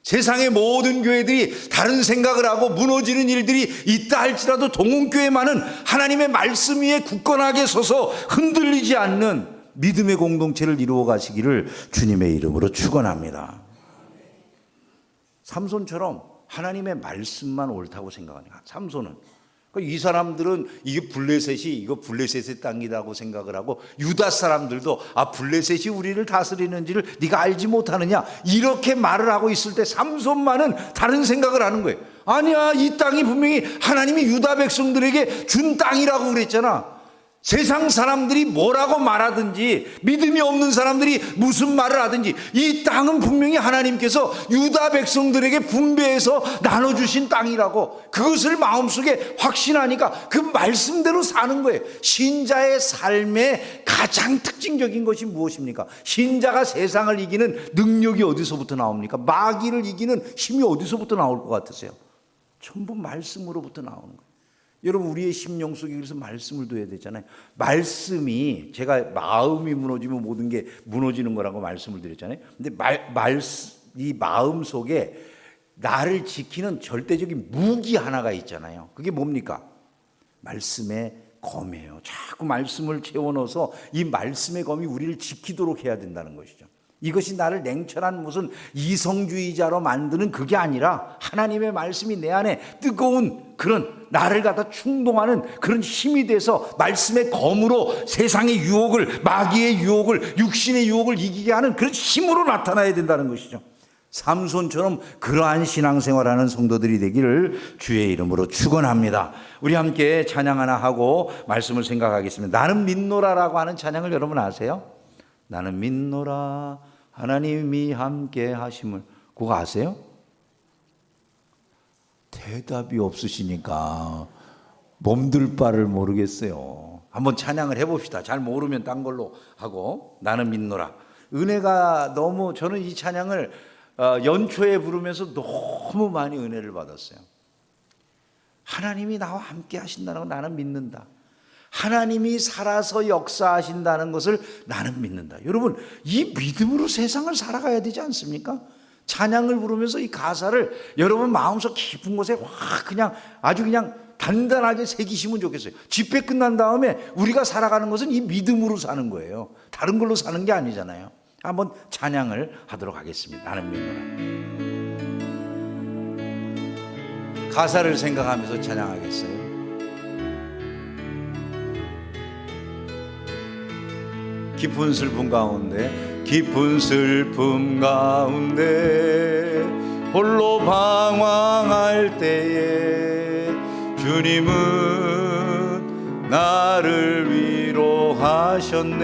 세상의 모든 교회들이 다른 생각을 하고 무너지는 일들이 있다 할지라도 동원교회만은 하나님의 말씀 위에 굳건하게 서서 흔들리지 않는 믿음의 공동체를 이루어 가시기를 주님의 이름으로 축원합니다. 삼손처럼 하나님의 말씀만 옳다고 생각하니까 삼손은 이 사람들은 이게 이거 블레셋의 땅이라고 생각을 하고 유다 사람들도 블레셋이 우리를 다스리는지를 네가 알지 못하느냐 이렇게 말을 하고 있을 때 삼손만은 다른 생각을 하는 거예요. 아니야 이 땅이 분명히 하나님이 유다 백성들에게 준 땅이라고 그랬잖아. 세상 사람들이 뭐라고 말하든지 믿음이 없는 사람들이 무슨 말을 하든지 이 땅은 분명히 하나님께서 유다 백성들에게 분배해서 나눠주신 땅이라고 그것을 마음속에 확신하니까 그 말씀대로 사는 거예요. 신자의 삶의 가장 특징적인 것이 무엇입니까? 신자가 세상을 이기는 능력이 어디서부터 나옵니까? 마귀를 이기는 힘이 어디서부터 나올 것 같으세요? 전부 말씀으로부터 나오는 거예요. 여러분 우리의 심령 속에 그래서 말씀을 둬야 되잖아요. 말씀이 제가 마음이 무너지면 모든 게 무너지는 거라고 말씀을 드렸잖아요. 근데 이 마음 속에 나를 지키는 절대적인 무기 하나가 있잖아요. 그게 뭡니까? 말씀의 검이에요. 자꾸 말씀을 채워 넣어서 이 말씀의 검이 우리를 지키도록 해야 된다는 것이죠. 이것이 나를 냉철한 무슨 이성주의자로 만드는 그게 아니라 하나님의 말씀이 내 안에 뜨거운 그런 나를 갖다 충동하는 그런 힘이 돼서 말씀의 검으로 세상의 유혹을, 마귀의 유혹을, 육신의 유혹을 이기게 하는 그런 힘으로 나타나야 된다는 것이죠. 삼손처럼 그러한 신앙생활하는 성도들이 되기를 주의 이름으로 축원합니다. 우리 함께 찬양 하나 하고 말씀을 생각하겠습니다. 나는 믿노라라고 하는 찬양을 여러분 아세요? 나는 믿노라 하나님이 함께 하심을. 그거 아세요? 대답이 없으시니까 몸둘 바를 모르겠어요. 한번 찬양을 해봅시다. 잘 모르면 딴 걸로 하고. 나는 믿노라. 은혜가 너무, 저는 이 찬양을 연초에 부르면서 너무 많이 은혜를 받았어요. 하나님이 나와 함께 하신다는 건 나는 믿는다. 하나님이 살아서 역사하신다는 것을 나는 믿는다. 여러분, 이 믿음으로 세상을 살아가야 되지 않습니까? 찬양을 부르면서 이 가사를 여러분 마음속 깊은 곳에 확 그냥 아주 그냥 단단하게 새기시면 좋겠어요. 집회 끝난 다음에 우리가 살아가는 것은 이 믿음으로 사는 거예요. 다른 걸로 사는 게 아니잖아요. 한번 찬양을 하도록 하겠습니다. 나는 믿노라. 가사를 생각하면서 찬양하겠어요. 깊은 슬픔 가운데, 깊은 슬픔 가운데 홀로 방황할 때에 주님은 나를 위로하셨네.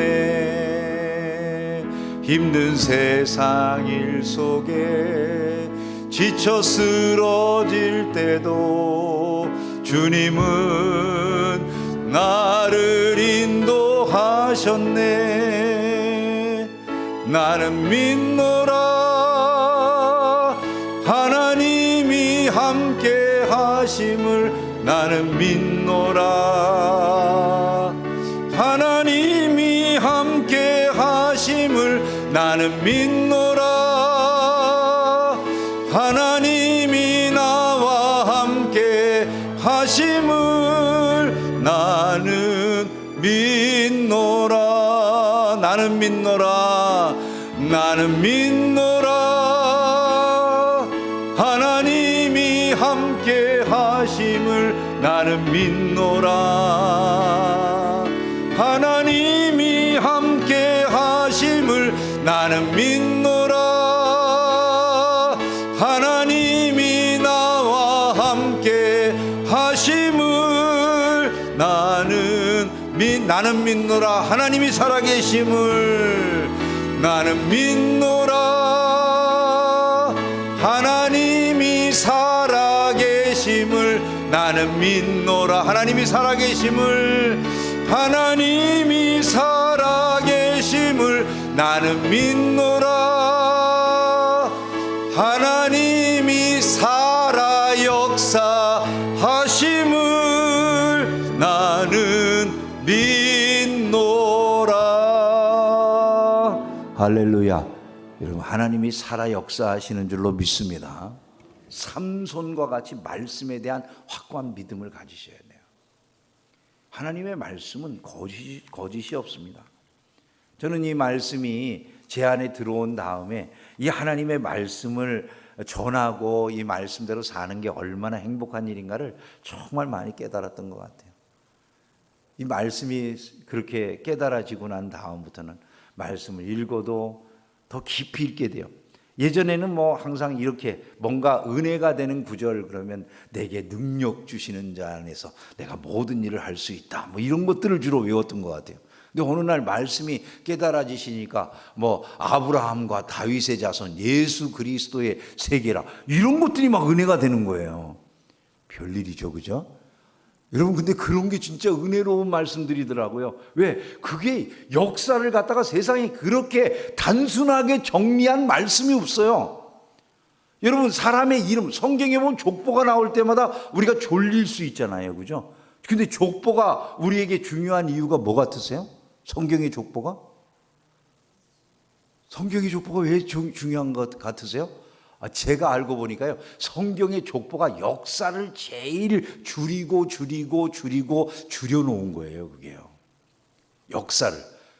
힘든 세상 일 속에 지쳐 쓰러질 때도 주님은 나를 인도하셨네. 나는 믿노라 하나님이 함께 하심을. 나는 믿노라 하나님이 함께 하심을. 나는 믿노라 하나님이 나와 함께 하심을. 나는 믿노라. 나는 믿노라. 나는 믿노라 하나님이 함께 하심을. 나는 믿노라 하나님이 함께 하심을. 나는 믿노라 하나님이 나와 함께 하심을. 나는 믿노라 하나님이 살아계심을. 나는 믿노라 하나님이 살아계심을. 나는 믿노라 하나님이 살아계심을. 하나님이 살아계심을. 나는 믿노라 하나님이 살아 역사하심을. 나는 믿노라. 할렐루야. 여러분, 하나님이 살아 역사하시는 줄로 믿습니다. 삼손과 같이 말씀에 대한 확고한 믿음을 가지셔야 돼요. 하나님의 말씀은 거짓이 없습니다. 저는 이 말씀이 제 안에 들어온 다음에 이 하나님의 말씀을 전하고 이 말씀대로 사는 게 얼마나 행복한 일인가를 정말 많이 깨달았던 것 같아요. 이 말씀이 그렇게 깨달아지고 난 다음부터는 말씀을 읽어도 더 깊이 읽게 돼요. 예전에는 뭐 항상 이렇게 뭔가 은혜가 되는 구절 그러면 내게 능력 주시는 자 안에서 내가 모든 일을 할 수 있다, 뭐 이런 것들을 주로 외웠던 것 같아요. 근데 어느 날 말씀이 깨달아지시니까 뭐 아브라함과 다윗의 자손, 예수 그리스도의 세계라, 이런 것들이 막 은혜가 되는 거예요. 별일이죠, 그죠? 여러분, 근데 그런 게 진짜 은혜로운 말씀들이더라고요. 왜? 그게 역사를 갖다가 세상에 그렇게 단순하게 정리한 말씀이 없어요. 여러분, 사람의 이름, 성경에 보면 족보가 나올 때마다 우리가 졸릴 수 있잖아요, 그죠? 근데 족보가 우리에게 중요한 이유가 뭐 같으세요? 성경의 족보가? 성경의 족보가 왜 중요한 것 같으세요? 제가 알고 보니까요, 성경의 족보가 역사를 제일 줄여놓은 거예요, 그게요. 역사를.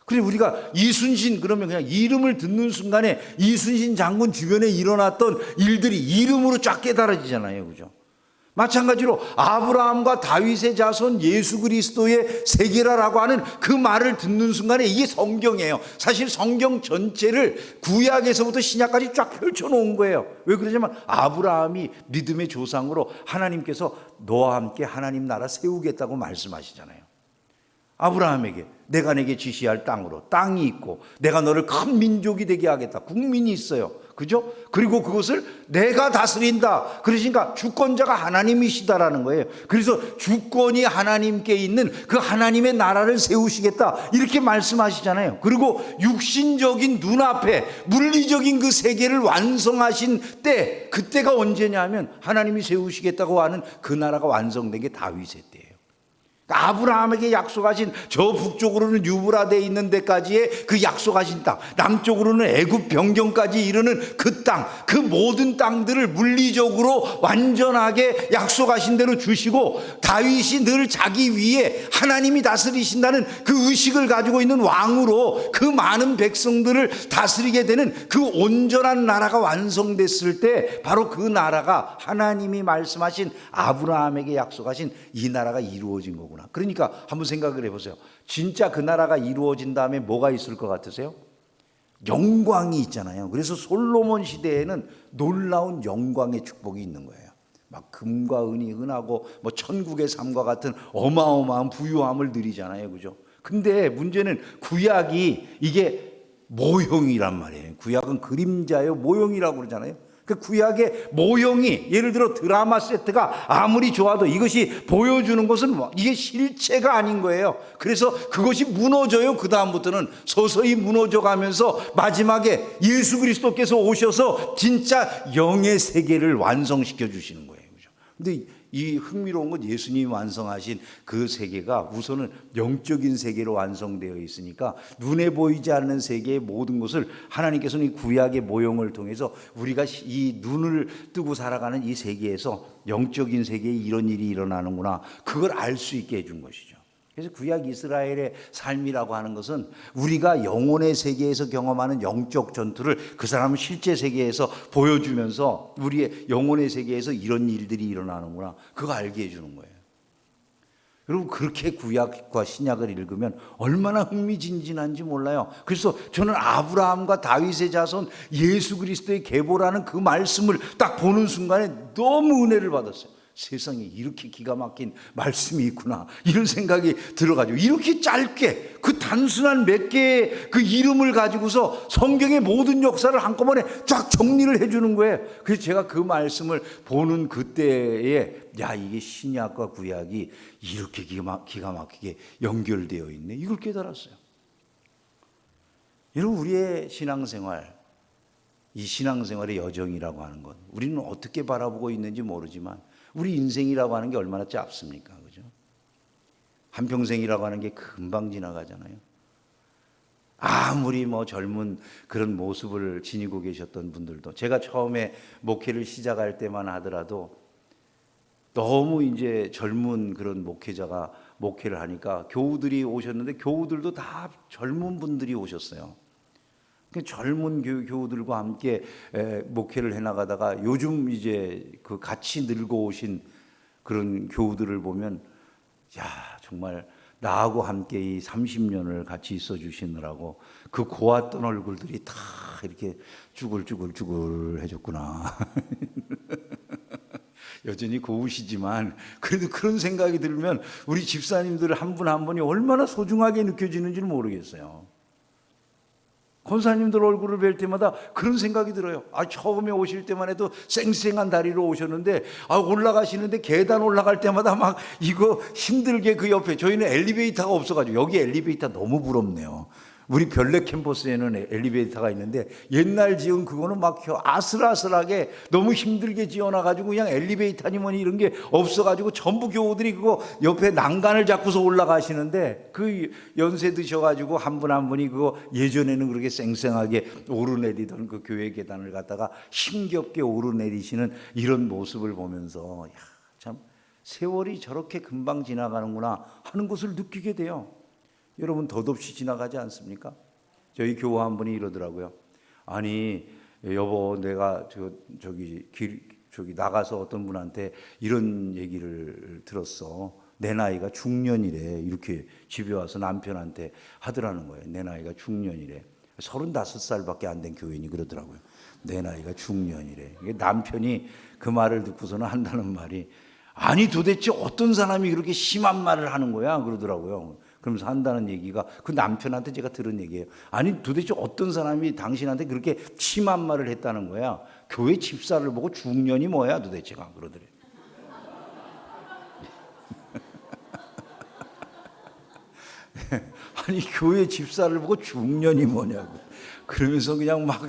그래서 우리가 이순신 그러면 그냥 이름을 듣는 순간에 이순신 장군 주변에 일어났던 일들이 이름으로 쫙 깨달아지잖아요. 그죠? 마찬가지로 아브라함과 다윗의 자손 예수 그리스도의 세계라라고 하는 그 말을 듣는 순간에 이게 성경이에요. 사실 성경 전체를 구약에서부터 신약까지 쫙 펼쳐놓은 거예요. 왜 그러냐면 아브라함이 믿음의 조상으로 하나님께서 너와 함께 하나님 나라 세우겠다고 말씀하시잖아요. 아브라함에게 내가 내게 지시할 땅으로 땅이 있고 내가 너를 큰 민족이 되게 하겠다. 국민이 있어요. 그죠? 그리고 그것을 내가 다스린다. 그러니까 주권자가 하나님이시다라는 거예요. 그래서 주권이 하나님께 있는 그 하나님의 나라를 세우시겠다. 이렇게 말씀하시잖아요. 그리고 육신적인 눈앞에 물리적인 그 세계를 완성하신 때, 그때가 언제냐 하면 하나님이 세우시겠다고 하는 그 나라가 완성된 게 다윗의 때예요. 아브라함에게 약속하신 저 북쪽으로는 유브라데 있는 데까지의 그 약속하신 땅, 남쪽으로는 애굽 변경까지 이르는 그 땅, 그 모든 땅들을 물리적으로 완전하게 약속하신 대로 주시고, 다윗이 늘 자기 위에 하나님이 다스리신다는 그 의식을 가지고 있는 왕으로 그 많은 백성들을 다스리게 되는 그 온전한 나라가 완성됐을 때, 바로 그 나라가 하나님이 말씀하신 아브라함에게 약속하신 이 나라가 이루어진 거구나. 그러니까 한번 생각을 해보세요. 진짜 그 나라가 이루어진 다음에 뭐가 있을 것 같으세요? 영광이 있잖아요. 그래서 솔로몬 시대에는 놀라운 영광의 축복이 있는 거예요. 막 금과 은이 흔하고 뭐 천국의 삶과 같은 어마어마한 부유함을 누리잖아요. 그죠? 근데 문제는 구약이 이게 모형이란 말이에요. 구약은 그림자요 모형이라고 그러잖아요. 그 구약의 모형이, 예를 들어 드라마 세트가 아무리 좋아도 이것이 보여주는 것은 이게 실체가 아닌 거예요. 그래서 그것이 무너져요. 그 다음부터는 서서히 무너져 가면서 마지막에 예수 그리스도께서 오셔서 진짜 영의 세계를 완성시켜 주시는 거예요. 그죠? 근데 이 흥미로운 건 예수님이 완성하신 그 세계가 우선은 영적인 세계로 완성되어 있으니까 눈에 보이지 않는 세계의 모든 것을 하나님께서는 이 구약의 모형을 통해서 우리가 이 눈을 뜨고 살아가는 이 세계에서 영적인 세계에 이런 일이 일어나는구나, 그걸 알 수 있게 해준 것이죠. 그래서 구약 이스라엘의 삶이라고 하는 것은 우리가 영혼의 세계에서 경험하는 영적 전투를 그 사람은 실제 세계에서 보여주면서 우리의 영혼의 세계에서 이런 일들이 일어나는구나, 그거 알게 해주는 거예요. 여러분, 그렇게 구약과 신약을 읽으면 얼마나 흥미진진한지 몰라요. 그래서 저는 아브라함과 다윗의 자손 예수 그리스도의 계보라는 그 말씀을 딱 보는 순간에 너무 은혜를 받았어요. 세상에 이렇게 기가 막힌 말씀이 있구나, 이런 생각이 들어가지고, 이렇게 짧게 그 단순한 몇 개의 그 이름을 가지고서 성경의 모든 역사를 한꺼번에 쫙 정리를 해주는 거예요. 그래서 제가 그 말씀을 보는 그때에, 야, 이게 신약과 구약이 이렇게 기가 막히게 연결되어 있네, 이걸 깨달았어요. 여러분, 우리의 신앙생활, 이 신앙생활의 여정이라고 하는 것, 우리는 어떻게 바라보고 있는지 모르지만 우리 인생이라고 하는 게 얼마나 짧습니까? 그죠? 한평생이라고 하는 게 금방 지나가잖아요. 아무리 뭐 젊은 그런 모습을 지니고 계셨던 분들도, 제가 처음에 목회를 시작할 때만 하더라도 너무 이제 젊은 그런 목회자가 목회를 하니까 교우들이 오셨는데, 교우들도 다 젊은 분들이 오셨어요. 젊은 교우들과 함께 목회를 해나가다가 요즘 이제 그 같이 늙어 오신 그런 교우들을 보면, 야, 정말 나하고 함께 이 30년을 같이 있어 주시느라고 그 고왔던 얼굴들이 다 이렇게 쭈글쭈글 해졌구나. 여전히 고우시지만 그래도 그런 생각이 들면 우리 집사님들 한 분 한 분이 얼마나 소중하게 느껴지는지는 모르겠어요. 권사님들 얼굴을 뵐 때마다 그런 생각이 들어요. 처음에 오실 때만 해도 쌩쌩한 다리로 오셨는데, 올라가시는데 계단 올라갈 때마다 막 이거 힘들게 그 옆에, 저희는 엘리베이터가 없어가지고, 여기 엘리베이터 너무 부럽네요. 우리 별내 캠퍼스에는 엘리베이터가 있는데 옛날 지은 그거는 막 아슬아슬하게 너무 힘들게 지어놔가지고 그냥 엘리베이터니 뭐니 이런 게 없어가지고 전부 교우들이 그거 옆에 난간을 잡고서 올라가시는데, 그 연세 드셔가지고 한 분 한 분이 그거 예전에는 그렇게 쌩쌩하게 오르내리던 그 교회 계단을 갖다가 힘겹게 오르내리시는 이런 모습을 보면서, 야, 참 세월이 저렇게 금방 지나가는구나 하는 것을 느끼게 돼요. 여러분 덧없이 지나가지 않습니까? 저희 교우 한 분이 이러더라고요. 아니 여보, 내가 저기 나가서 어떤 분한테 이런 얘기를 들었어. 내 나이가 중년이래. 이렇게 집에 와서 남편한테 하더라는 거예요. 내 나이가 중년이래. 35살밖에 안 된 교인이 그러더라고요. 내 나이가 중년이래. 남편이 그 말을 듣고서는 한다는 말이, 아니 도대체 어떤 사람이 그렇게 심한 말을 하는 거야 그러더라고요. 그러면서 한다는 얘기가, 그 남편한테 제가 들은 얘기예요. 아니 도대체 어떤 사람이 당신한테 그렇게 심한 말을 했다는 거야. 교회 집사를 보고 중년이 뭐야 도대체가 그러더래요. 아니 교회 집사를 보고 중년이 뭐냐고. 그러면서 그냥 막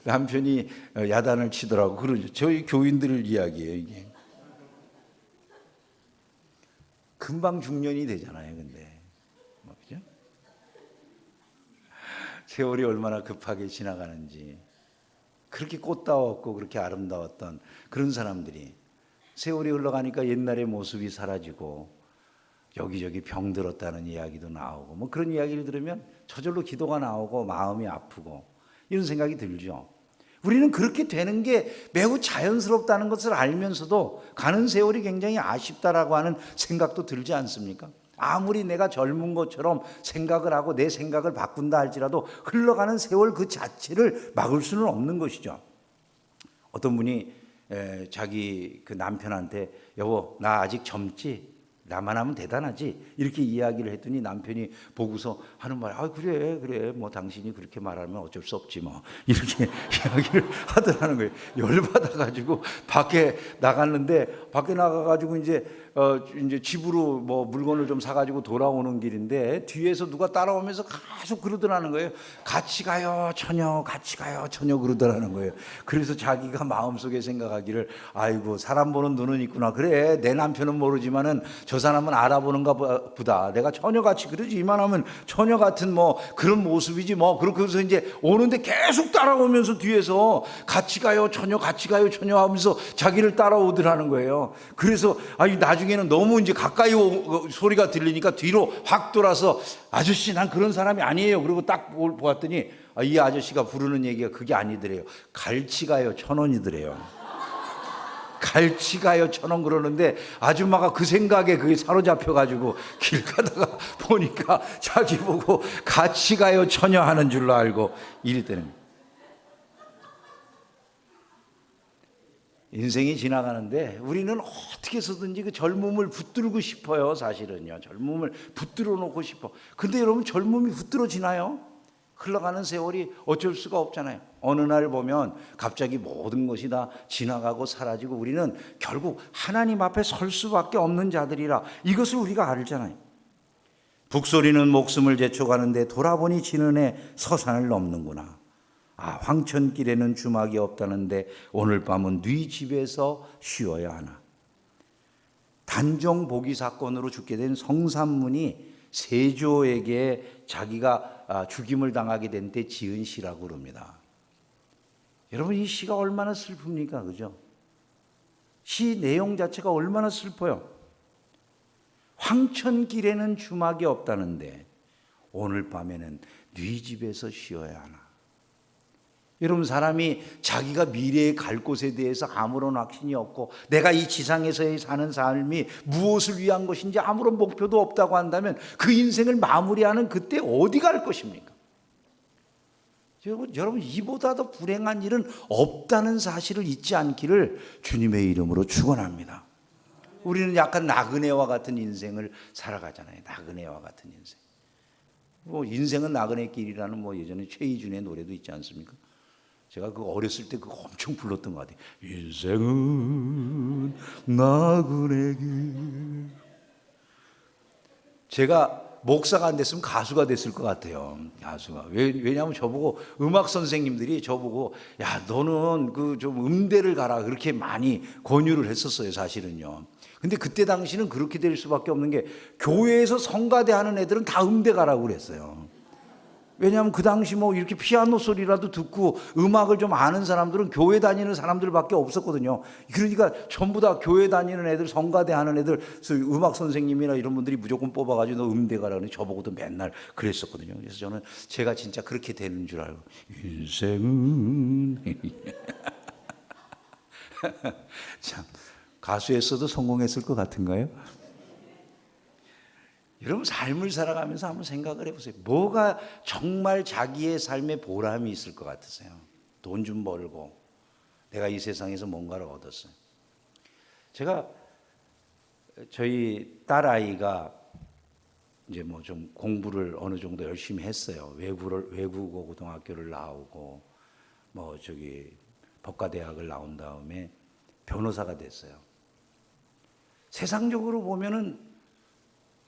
남편이 야단을 치더라고. 그러죠. 저희 교인들 이야기예요 이게. 금방 중년이 되잖아요. 근데 그죠? 세월이 얼마나 급하게 지나가는지. 그렇게 꽃다웠고 그렇게 아름다웠던 그런 사람들이 세월이 흘러가니까 옛날의 모습이 사라지고 여기저기 병들었다는 이야기도 나오고, 뭐 그런 이야기를 들으면 저절로 기도가 나오고 마음이 아프고 이런 생각이 들죠. 우리는 그렇게 되는 게 매우 자연스럽다는 것을 알면서도 가는 세월이 굉장히 아쉽다라고 하는 생각도 들지 않습니까? 아무리 내가 젊은 것처럼 생각을 하고 내 생각을 바꾼다 할지라도 흘러가는 세월 그 자체를 막을 수는 없는 것이죠. 어떤 분이 자기 그 남편한테, 여보 나 아직 젊지? 나만 하면 대단하지? 이렇게 이야기를 했더니 남편이 보고서 하는 말이, 아 그래 뭐 당신이 그렇게 말하면 어쩔 수 없지 뭐, 이렇게 이야기를 하더라는 거예요. 열받아가지고 밖에 나갔는데, 밖에 나가가지고 이제 집으로 뭐 물건을 좀 사가지고 돌아오는 길인데 뒤에서 누가 따라오면서 계속 그러더라는 거예요. 같이 가요 처녀, 같이 가요 처녀 그러더라는 거예요. 그래서 자기가 마음속에 생각하기를, 아이고 사람 보는 눈은 있구나. 그래 내 남편은 모르지만은 저 사람은 알아보는가 보다. 내가 처녀같이 그러지, 이만하면 처녀 같은 뭐 그런 모습이지 뭐. 그러고서 이제 오는데 계속 따라오면서 뒤에서 같이 가요 처녀, 같이 가요 처녀 하면서 자기를 따라오더라는 거예요. 그래서 나중에는 너무 이제 가까이 소리가 들리니까 뒤로 확 돌아서, 아저씨 난 그런 사람이 아니에요. 그리고 딱 보았더니 이 아저씨가 부르는 얘기가 그게 아니더래요. 갈치 가요 천원이더래요. 갈치 가요 천원 그러는데 아줌마가 그 생각에 그게 사로잡혀가지고 길 가다가 보니까 자기 보고 같이 가요 처녀 하는 줄로 알고 이랬다는 거예요. 인생이 지나가는데 우리는 어떻게 해서든지 그 젊음을 붙들고 싶어요. 사실은요, 젊음을 붙들어 놓고 싶어. 근데 여러분, 젊음이 붙들어지나요? 흘러가는 세월이 어쩔 수가 없잖아요. 어느 날 보면 갑자기 모든 것이 다 지나가고 사라지고 우리는 결국 하나님 앞에 설 수밖에 없는 자들이라, 이것을 우리가 알잖아요. 북소리는 목숨을 제쳐가는데 돌아보니 지는 해 서산을 넘는구나. 황천길에는 주막이 없다는데 오늘 밤은 네 집에서 쉬어야 하나. 단종 보기 사건으로 죽게 된 성삼문이 세조에게 자기가 죽임을 당하게 된 때 지은 시라고 그럽니다. 여러분, 이 시가 얼마나 슬픕니까? 그죠? 시 내용 자체가 얼마나 슬퍼요. 황천길에는 주막이 없다는데 오늘 밤에는 네 집에서 쉬어야 하나. 여러분, 사람이 자기가 미래에 갈 곳에 대해서 아무런 확신이 없고 내가 이 지상에서의 사는 삶이 무엇을 위한 것인지 아무런 목표도 없다고 한다면 그 인생을 마무리하는 그때 어디 갈 것입니까? 여러분, 이보다 더 불행한 일은 없다는 사실을 잊지 않기를 주님의 이름으로 축원합니다. 우리는 약간 나그네와 같은 인생을 살아가잖아요. 나그네와 같은 인생. 인생은 나그네 길이라는 예전에 최희준의 노래도 있지 않습니까? 제가 그 어렸을 때 그거 엄청 불렀던 것 같아요. 인생은 나그네 길. 제가 목사가 안 됐으면 가수가 됐을 것 같아요. 가수가. 왜냐하면 저보고 음악 선생님들이 저보고, 야 너는 그 좀 음대를 가라 그렇게 많이 권유를 했었어요. 사실은요. 근데 그때 당시는 그렇게 될 수밖에 없는 게 교회에서 성가대 하는 애들은 다 음대 가라고 그랬어요. 왜냐하면 그 당시 뭐 이렇게 피아노 소리라도 듣고 음악을 좀 아는 사람들은 교회 다니는 사람들밖에 없었거든요. 그러니까 전부 다 교회 다니는 애들, 성가대 하는 애들, 음악 선생님이나 이런 분들이 무조건 뽑아가지고 너 음대 가라 그러니 저보고도 맨날 그랬었거든요. 그래서 저는 제가 진짜 그렇게 되는 줄 알고 인생은 참 가수였어도 성공했을 것 같은가요? 여러분 삶을 살아가면서 한번 생각을 해보세요. 뭐가 정말 자기의 삶에 보람이 있을 것 같으세요? 돈 좀 벌고 내가 이 세상에서 뭔가를 얻었어요. 제가 저희 딸아이가 이제 뭐 좀 공부를 어느 정도 열심히 했어요. 외국어 고등학교를 나오고 뭐 저기 법과대학을 나온 다음에 변호사가 됐어요. 세상적으로 보면은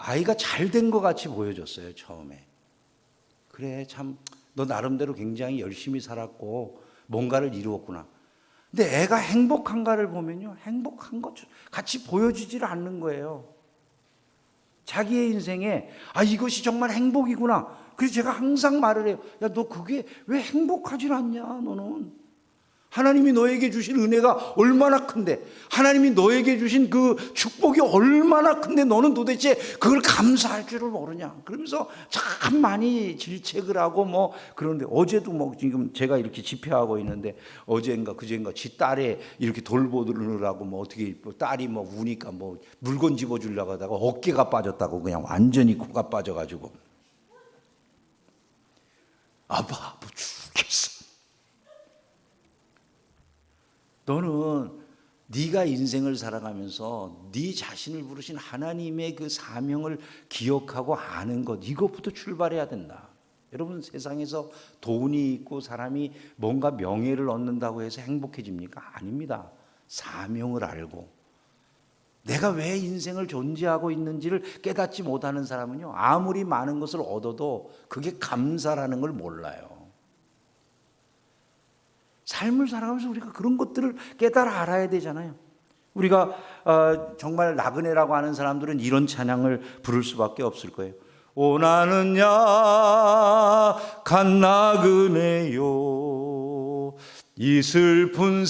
아이가 잘 된 것 같이 보여줬어요, 처음에. 그래, 참, 너 나름대로 굉장히 열심히 살았고, 뭔가를 이루었구나. 근데 애가 행복한가를 보면요, 행복한 것 같이 보여주질 않는 거예요. 자기의 인생에, 아, 이것이 정말 행복이구나. 그래서 제가 항상 말을 해요. 야, 너 그게 왜 행복하질 않냐, 너는. 하나님이 너에게 주신 은혜가 얼마나 큰데, 하나님이 너에게 주신 그 축복이 얼마나 큰데 너는 도대체 그걸 감사할 줄을 모르냐. 그러면서 참 많이 질책을 하고 뭐 그런데 어제도 뭐 지금 제가 이렇게 집회하고 있는데 어제인가 그제인가 지 딸에 이렇게 돌보느라고 뭐 어떻게 딸이 뭐 우니까 뭐 물건 집어주려고 하다가 어깨가 빠졌다고 그냥 완전히 코가 빠져가지고 아파 죽겠어. 너는 네가 인생을 살아가면서 네 자신을 부르신 하나님의 그 사명을 기억하고 아는 것, 이것부터 출발해야 된다. 여러분, 세상에서 돈이 있고 사람이 뭔가 명예를 얻는다고 해서 행복해집니까? 아닙니다. 사명을 알고 내가 왜 인생을 존재하고 있는지를 깨닫지 못하는 사람은요, 아무리 많은 것을 얻어도 그게 감사라는 걸 몰라요. 삶을 살아가면서 우리가 그런 것들을 깨달아 알아야 되잖아요. 우리가 정말 나그네라고 하는 사람들은 이런 찬양을 부를 수밖에 없을 거예요. 오 나는 약한 나그네요, 이 슬픈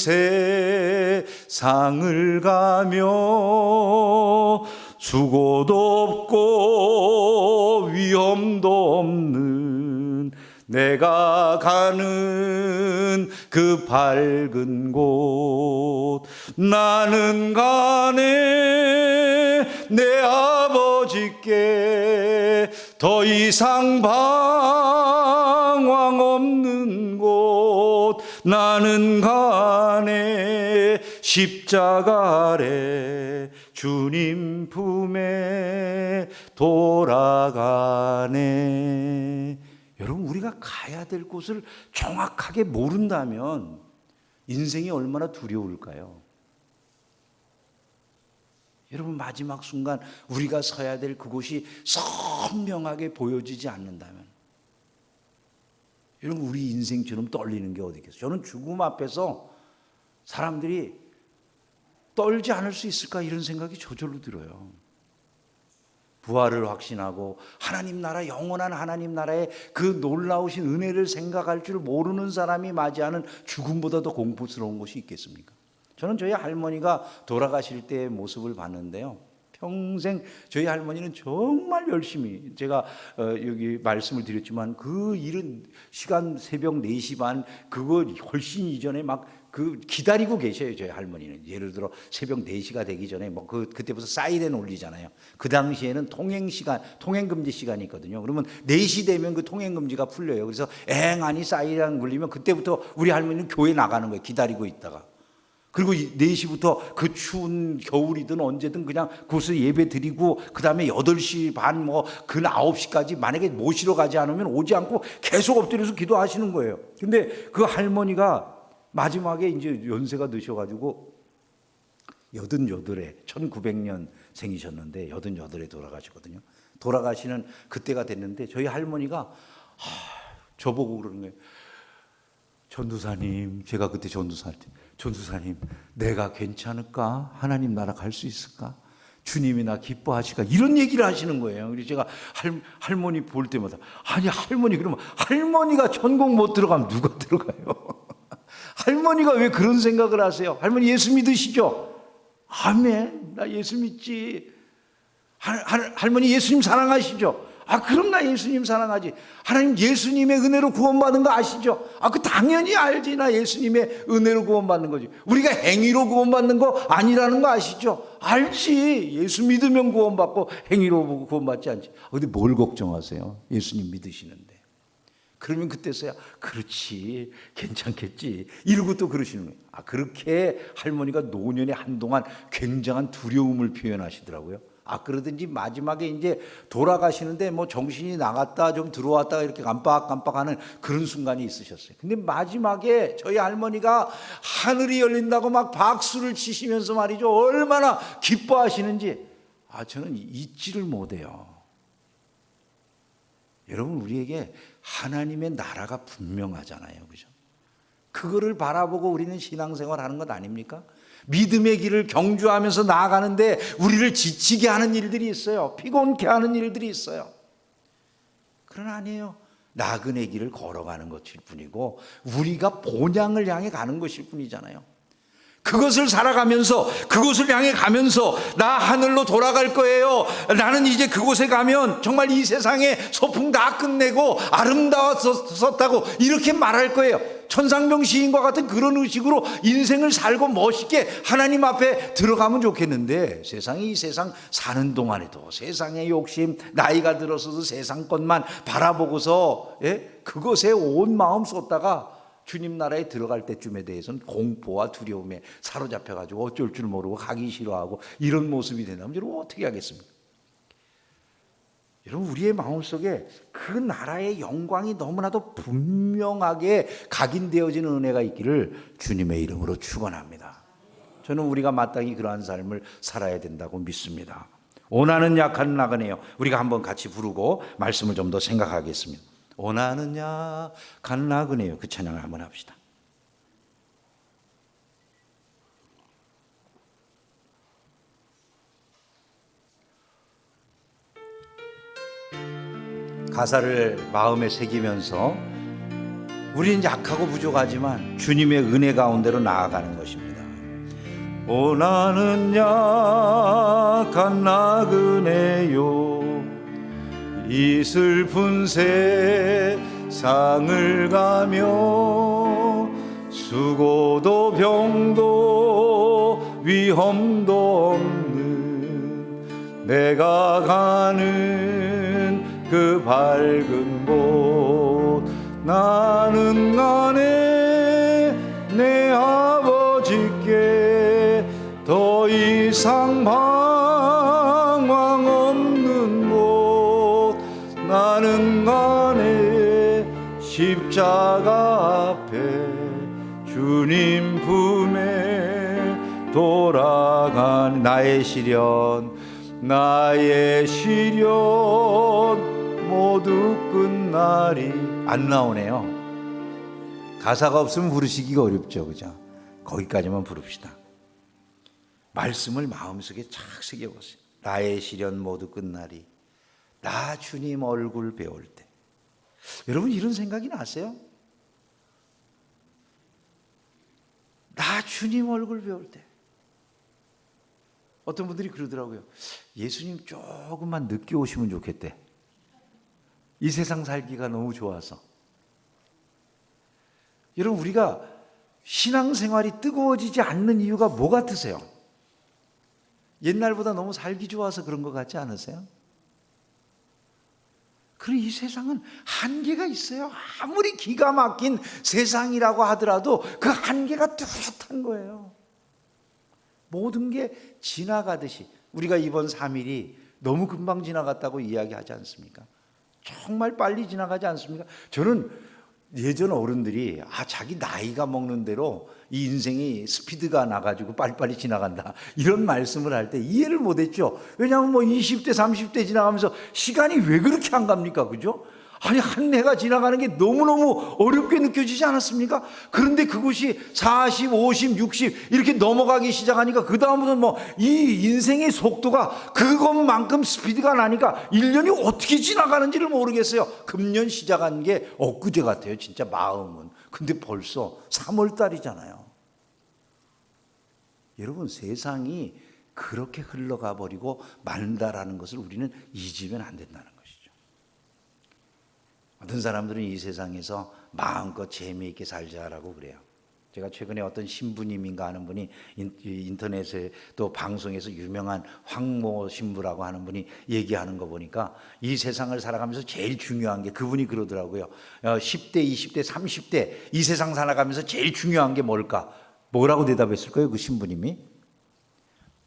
세상을 가며 수고도 없고 위험도 없는 내가 가는 그 밝은 곳, 나는 가네 내 아버지께 더 이상 방황 없는 곳, 나는 가네 십자가 아래 주님 품에 돌아가네. 여러분, 우리가 가야 될 곳을 정확하게 모른다면 인생이 얼마나 두려울까요? 여러분, 마지막 순간 우리가 서야 될 그곳이 선명하게 보여지지 않는다면 여러분, 우리 인생처럼 떨리는 게 어디 있겠어요? 저는 죽음 앞에서 사람들이 떨지 않을 수 있을까 이런 생각이 저절로 들어요. 부활을 확신하고 하나님 나라, 영원한 하나님 나라의 그 놀라우신 은혜를 생각할 줄 모르는 사람이 맞이하는 죽음보다 더 공포스러운 것이 있겠습니까? 저는 저희 할머니가 돌아가실 때의 모습을 봤는데요, 평생 저희 할머니는 정말 열심히, 제가 여기 말씀을 드렸지만 그 이른 시간 새벽 4시 반 그거 훨씬 이전에 막 그 기다리고 계셔요. 저희 할머니는 예를 들어 새벽 4시가 되기 전에 뭐 그때부터 사이렌 울리잖아요. 그 당시에는 통행금지 시간이 있거든요. 그러면 4시 되면 그 통행금지가 풀려요. 그래서 앵하니 사이렌 울리면 그때부터 우리 할머니는 교회 나가는 거예요. 기다리고 있다가. 그리고 4시부터 그 추운 겨울이든 언제든 그냥 거기서 예배 드리고 그 다음에 8시 반 뭐 그 9시까지 만약에 모시러 가지 않으면 오지 않고 계속 엎드려서 기도하시는 거예요. 근데 그 할머니가 마지막에 이제 연세가 드셔가지고 88에 1900년 생이셨는데 88에 돌아가시거든요. 돌아가시는 그때가 됐는데 저희 할머니가 저보고 그러는 거예요. 전도사님, 제가 그때 전도사님, 내가 괜찮을까? 하나님 나라 갈 수 있을까? 주님이나 기뻐하시까 이런 얘기를 하시는 거예요. 그래서 제가 할머니 볼 때마다 아니 할머니 그러면 할머니가 천국 못 들어가면 누가 들어가요? 할머니가 왜 그런 생각을 하세요? 할머니 예수 믿으시죠? 아멘. 나 예수 믿지. 할머니 예수님 사랑하시죠? 아 그럼 나 예수님 사랑하지. 하나님 예수님의 은혜로 구원받은 거 아시죠? 아 그 당연히 알지. 나 예수님의 은혜로 구원받는 거지. 우리가 행위로 구원받는 거 아니라는 거 아시죠? 알지. 예수 믿으면 구원받고 행위로 구원받지 않지. 근데 뭘 걱정하세요? 예수님 믿으시는데. 그러면 그때서야 그렇지 괜찮겠지 이러고 또 그러시는 거예요. 아 그렇게 할머니가 노년에 한동안 굉장한 두려움을 표현하시더라고요. 아 그러든지 마지막에 이제 돌아가시는데 뭐 정신이 나갔다 좀 들어왔다가 이렇게 깜빡깜빡하는 그런 순간이 있으셨어요. 근데 마지막에 저희 할머니가 하늘이 열린다고 막 박수를 치시면서 말이죠, 얼마나 기뻐하시는지 아 저는 잊지를 못해요. 여러분 우리에게 하나님의 나라가 분명하잖아요, 그죠? 그거를 바라보고 우리는 신앙생활 하는 것 아닙니까? 믿음의 길을 경주하면서 나아가는데 우리를 지치게 하는 일들이 있어요. 피곤케 하는 일들이 있어요. 그러나 아니에요. 나그네 길을 걸어가는 것일 뿐이고 우리가 본향을 향해 가는 것일 뿐이잖아요. 그것을 살아가면서 그곳을 향해 가면서 나 하늘로 돌아갈 거예요. 나는 이제 그곳에 가면 정말 이 세상의 소풍 다 끝내고 아름다웠었다고 이렇게 말할 거예요. 천상병 시인과 같은 그런 의식으로 인생을 살고 멋있게 하나님 앞에 들어가면 좋겠는데 세상이 이 세상 사는 동안에도 세상의 욕심, 나이가 들어서도 세상 것만 바라보고서 그것에 온 마음 쏟다가 주님 나라에 들어갈 때쯤에 대해서는 공포와 두려움에 사로잡혀가지고 어쩔 줄 모르고 가기 싫어하고 이런 모습이 된다면 여러분 어떻게 하겠습니까? 여러분 우리의 마음속에 그 나라의 영광이 너무나도 분명하게 각인되어지는 은혜가 있기를 주님의 이름으로 축원합니다. 저는 우리가 마땅히 그러한 삶을 살아야 된다고 믿습니다. 오나는 약한 나그네요. 우리가 한번 같이 부르고 말씀을 좀 더 생각하겠습니다. 오나는 약한 나그네요. 그 찬양을 한번 합시다. 가사를 마음에 새기면서 우리는 약하고 부족하지만 주님의 은혜 가운데로 나아가는 것입니다. 오나는 약한 나그네요 이 슬픈 세상을 가며 수고도 병도 위험도 없는 내가 가는 그 밝은 곳 나는 가네 내 아버지께 더 이상 방황 없는 곳 나는 가네 십자가 앞에 주님 품에 돌아간 나의 시련 모두 끝나리. 안 나오네요. 가사가 없으면 부르시기가 어렵죠, 그죠? 거기까지만 부릅시다. 말씀을 마음속에 착 새겨보세요. 나의 시련 모두 끝나리. 나 주님 얼굴 배울 때. 여러분 이런 생각이 나세요? 나 주님 얼굴 배울 때. 어떤 분들이 그러더라고요. 예수님 조금만 늦게 오시면 좋겠대. 이 세상 살기가 너무 좋아서. 여러분 우리가 신앙생활이 뜨거워지지 않는 이유가 뭐 같으세요? 옛날보다 너무 살기 좋아서 그런 것 같지 않으세요? 그리고 이 세상은 한계가 있어요. 아무리 기가 막힌 세상이라고 하더라도 그 한계가 뚜렷한 거예요. 모든 게 지나가듯이 우리가 이번 3일이 너무 금방 지나갔다고 이야기하지 않습니까? 정말 빨리 지나가지 않습니까? 저는 예전 어른들이 자기 나이가 먹는 대로 이 인생이 스피드가 나가지고 빨리빨리 지나간다 이런 말씀을 할 때 이해를 못했죠. 왜냐하면 뭐 20대 30대 지나가면서 시간이 왜 그렇게 안 갑니까? 그죠? 아니, 한 해가 지나가는 게 너무너무 어렵게 느껴지지 않았습니까? 그런데 그것이 40, 50, 60 이렇게 넘어가기 시작하니까 그 다음부터는 뭐 이 인생의 속도가 그것만큼 스피드가 나니까 1년이 어떻게 지나가는지를 모르겠어요. 금년 시작한 게 엊그제 같아요, 진짜 마음은. 근데 벌써 3월 달이잖아요. 여러분, 세상이 그렇게 흘러가 버리고 만다라는 것을 우리는 잊으면 안 된다는 것이죠. 어떤 사람들은 이 세상에서 마음껏 재미있게 살자라고 그래요. 제가 최근에 어떤 신부님인가 하는 분이 인터넷에 또 방송에서 유명한 황모 신부라고 하는 분이 얘기하는 거 보니까 이 세상을 살아가면서 제일 중요한 게, 그분이 그러더라고요. 10대, 20대, 30대 이 세상 살아가면서 제일 중요한 게 뭘까? 뭐라고 대답했을까요? 그 신부님이?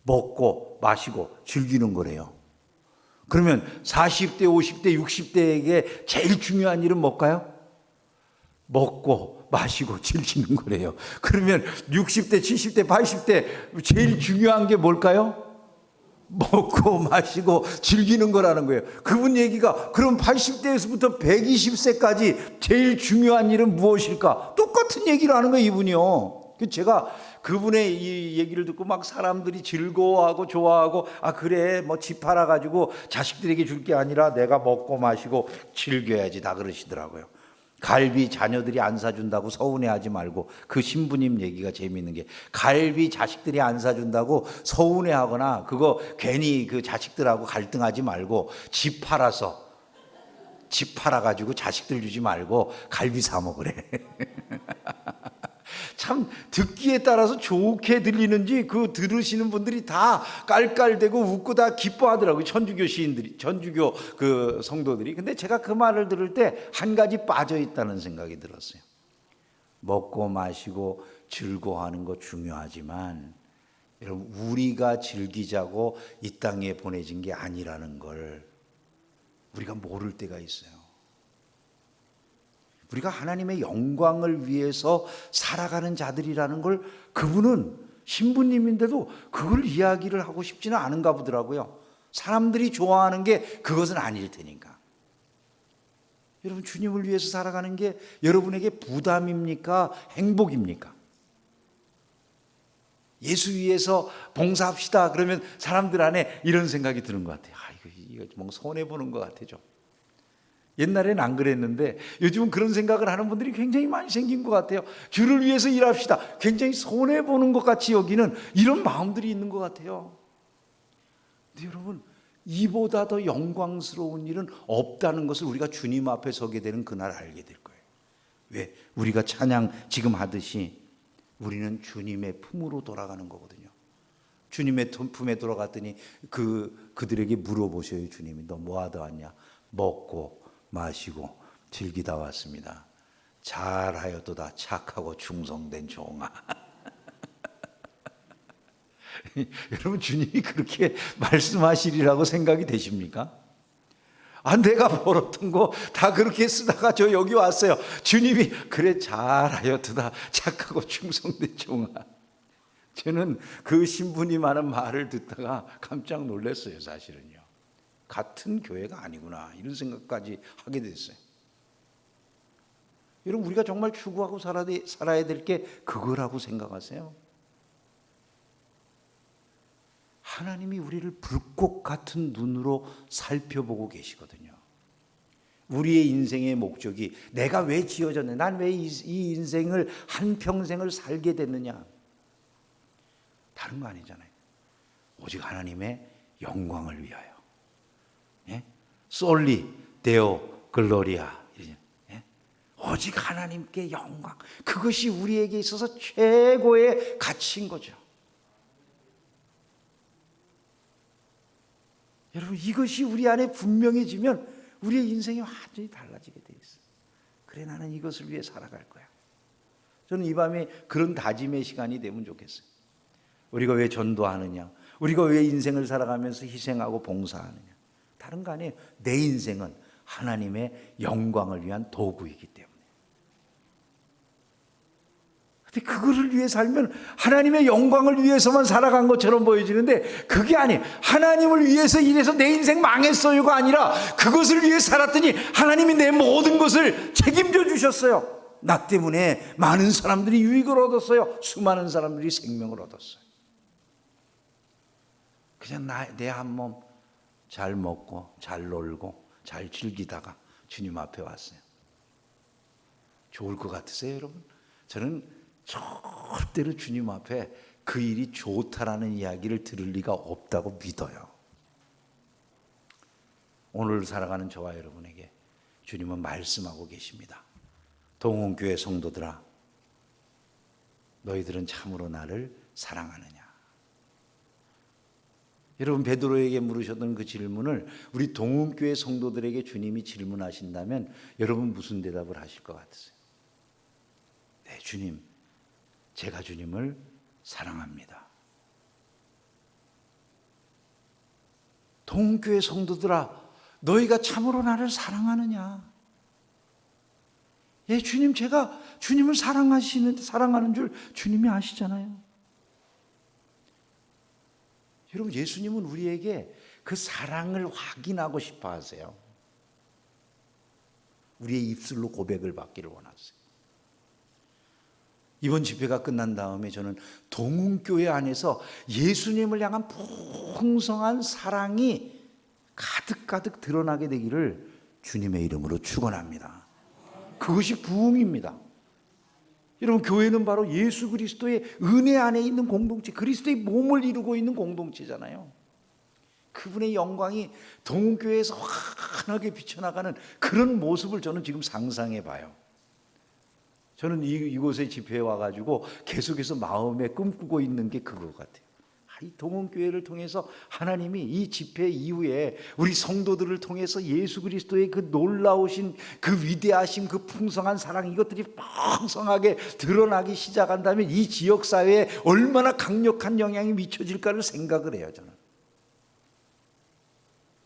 먹고 마시고 즐기는 거래요. 그러면 40대, 50대, 60대에게 제일 중요한 일은 뭘까요? 먹고 마시고 즐기는 거래요. 그러면 60대, 70대, 80대 제일 중요한 게 뭘까요? 먹고 마시고 즐기는 거라는 거예요. 그분 얘기가, 그럼 80대에서부터 120세까지 제일 중요한 일은 무엇일까? 똑같은 얘기를 하는 거예요, 이분이요. 제가 그분의 이 얘기를 듣고 막 사람들이 즐거워하고 좋아하고, 아 그래 뭐 집 팔아가지고 자식들에게 줄 게 아니라 내가 먹고 마시고 즐겨야지, 다 그러시더라고요. 갈비 자녀들이 안 사준다고 서운해하지 말고, 그 신부님 얘기가 재미있는 게, 갈비 자식들이 안 사준다고 서운해하거나 그거 괜히 그 자식들하고 갈등하지 말고 집 팔아가지고 자식들 주지 말고 갈비 사 먹으래. 참 듣기에 따라서 좋게 들리는지 그 들으시는 분들이 다 깔깔대고 웃고 다 기뻐하더라고요. 천주교 시인들이, 천주교 그 성도들이. 근데 제가 그 말을 들을 때 한 가지 빠져 있다는 생각이 들었어요. 먹고 마시고 즐거워하는 거 중요하지만 여러분, 우리가 즐기자고 이 땅에 보내진 게 아니라는 걸 우리가 모를 때가 있어요. 우리가 하나님의 영광을 위해서 살아가는 자들이라는 걸 그분은 신부님인데도 그걸 이야기를 하고 싶지는 않은가 보더라고요. 사람들이 좋아하는 게 그것은 아닐 테니까. 여러분, 주님을 위해서 살아가는 게 여러분에게 부담입니까? 행복입니까? 예수 위해서 봉사합시다 그러면 사람들 안에 이런 생각이 드는 것 같아요. 아, 이거 뭔가 손해보는 것 같아 좀. 옛날에는 안 그랬는데 요즘은 그런 생각을 하는 분들이 굉장히 많이 생긴 것 같아요. 주를 위해서 일합시다. 굉장히 손해보는 것 같이 여기는 이런 마음들이 있는 것 같아요. 근데 여러분, 이보다 더 영광스러운 일은 없다는 것을 우리가 주님 앞에 서게 되는 그날 알게 될 거예요. 왜? 우리가 찬양 지금 하듯이 우리는 주님의 품으로 돌아가는 거거든요. 주님의 품에 돌아갔더니 그들에게 물어보셔요. 주님이, 너 뭐 하다 왔냐? 먹고 마시고 즐기다 왔습니다. 잘하였도다 착하고 충성된 종아. 여러분, 주님이 그렇게 말씀하시리라고 생각이 되십니까? 아, 내가 벌었던 거 다 그렇게 쓰다가 저 여기 왔어요. 주님이 그래 잘하였도다 착하고 충성된 종아. 저는 그 신부님 하는 말을 듣다가 깜짝 놀랐어요. 사실은요. 같은 교회가 아니구나 이런 생각까지 하게 됐어요. 여러분, 우리가 정말 추구하고 살아야 될 게 그거라고 생각하세요? 하나님이 우리를 불꽃 같은 눈으로 살펴보고 계시거든요. 우리의 인생의 목적이 내가 왜 지어졌느냐, 난 왜 이 인생을 한평생을 살게 됐느냐, 다른 거 아니잖아요. 오직 하나님의 영광을 위하여. 예? 솔리 데오 글로리아. 예? 오직 하나님께 영광, 그것이 우리에게 있어서 최고의 가치인 거죠. 여러분, 이것이 우리 안에 분명해지면 우리의 인생이 완전히 달라지게 돼 있어요. 그래, 나는 이것을 위해 살아갈 거야. 저는 이 밤에 그런 다짐의 시간이 되면 좋겠어요. 우리가 왜 전도하느냐, 우리가 왜 인생을 살아가면서 희생하고 봉사하느냐, 다른 거 아니에요. 내 인생은 하나님의 영광을 위한 도구이기 때문에. 근데 그거를 위해 살면 하나님의 영광을 위해서만 살아간 것처럼 보여지는데 그게 아니에요. 하나님을 위해서 일해서 내 인생 망했어요가 아니라 그것을 위해 살았더니 하나님이 내 모든 것을 책임져 주셨어요. 나 때문에 많은 사람들이 유익을 얻었어요. 수많은 사람들이 생명을 얻었어요. 그냥 내 한 몸 잘 먹고 잘 놀고 잘 즐기다가 주님 앞에 왔어요. 좋을 것 같으세요, 여러분? 저는 절대로 주님 앞에 그 일이 좋다라는 이야기를 들을 리가 없다고 믿어요. 오늘 살아가는 저와 여러분에게 주님은 말씀하고 계십니다. 동원교회 성도들아, 너희들은 참으로 나를 사랑하느냐? 여러분, 베드로에게 물으셨던 그 질문을 우리 동원교회 성도들에게 주님이 질문하신다면 여러분 무슨 대답을 하실 것 같으세요? 네, 주님, 제가 주님을 사랑합니다. 동원교회 성도들아, 너희가 참으로 나를 사랑하느냐? 예, 주님, 제가 주님을 사랑하는 줄 주님이 아시잖아요. 여러분, 예수님은 우리에게 그 사랑을 확인하고 싶어 하세요. 우리의 입술로 고백을 받기를 원하세요. 이번 집회가 끝난 다음에 저는 동훈교회 안에서 예수님을 향한 풍성한 사랑이 가득가득 드러나게 되기를 주님의 이름으로 축원합니다. 그것이 부흥입니다. 여러분, 교회는 바로 예수 그리스도의 은혜 안에 있는 공동체, 그리스도의 몸을 이루고 있는 공동체잖아요. 그분의 영광이 동교회에서 환하게 비쳐나가는 그런 모습을 저는 지금 상상해 봐요. 저는 이곳에 집회에 와가지고 계속해서 마음에 꿈꾸고 있는 게 그거 같아요. 이 동원교회를 통해서 하나님이 이 집회 이후에 우리 성도들을 통해서 예수 그리스도의 그 놀라우신 그 위대하신 그 풍성한 사랑, 이것들이 풍성하게 드러나기 시작한다면 이 지역사회에 얼마나 강력한 영향이 미쳐질까를 생각을 해요. 저는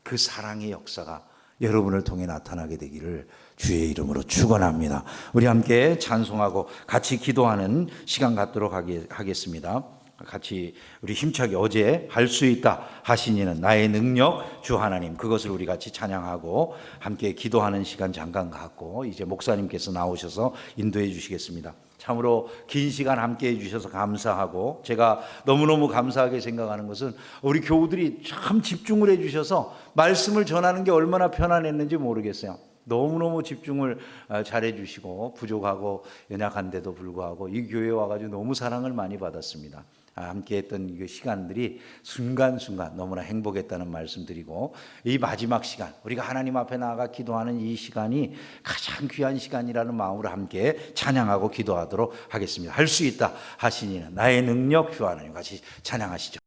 그 사랑의 역사가 여러분을 통해 나타나게 되기를 주의 이름으로 축원합니다. 우리 함께 찬송하고 같이 기도하는 시간 갖도록 하겠습니다. 같이 우리 힘차게 어제 할 수 있다 하신 이는 나의 능력 주 하나님, 그것을 우리 같이 찬양하고 함께 기도하는 시간 잠깐 갖고 이제 목사님께서 나오셔서 인도해 주시겠습니다. 참으로 긴 시간 함께 해주셔서 감사하고, 제가 너무너무 감사하게 생각하는 것은 우리 교우들이 참 집중을 해주셔서 말씀을 전하는 게 얼마나 편안했는지 모르겠어요. 너무너무 집중을 잘해 주시고 부족하고 연약한데도 불구하고 이 교회에 와가지고 너무 사랑을 많이 받았습니다. 함께 했던 이 시간들이 순간순간 너무나 행복했다는 말씀 드리고, 이 마지막 시간 우리가 하나님 앞에 나아가 기도하는 이 시간이 가장 귀한 시간이라는 마음으로 함께 찬양하고 기도하도록 하겠습니다. 할 수 있다 하시니는 나의 능력 주 하나님, 같이 찬양하시죠.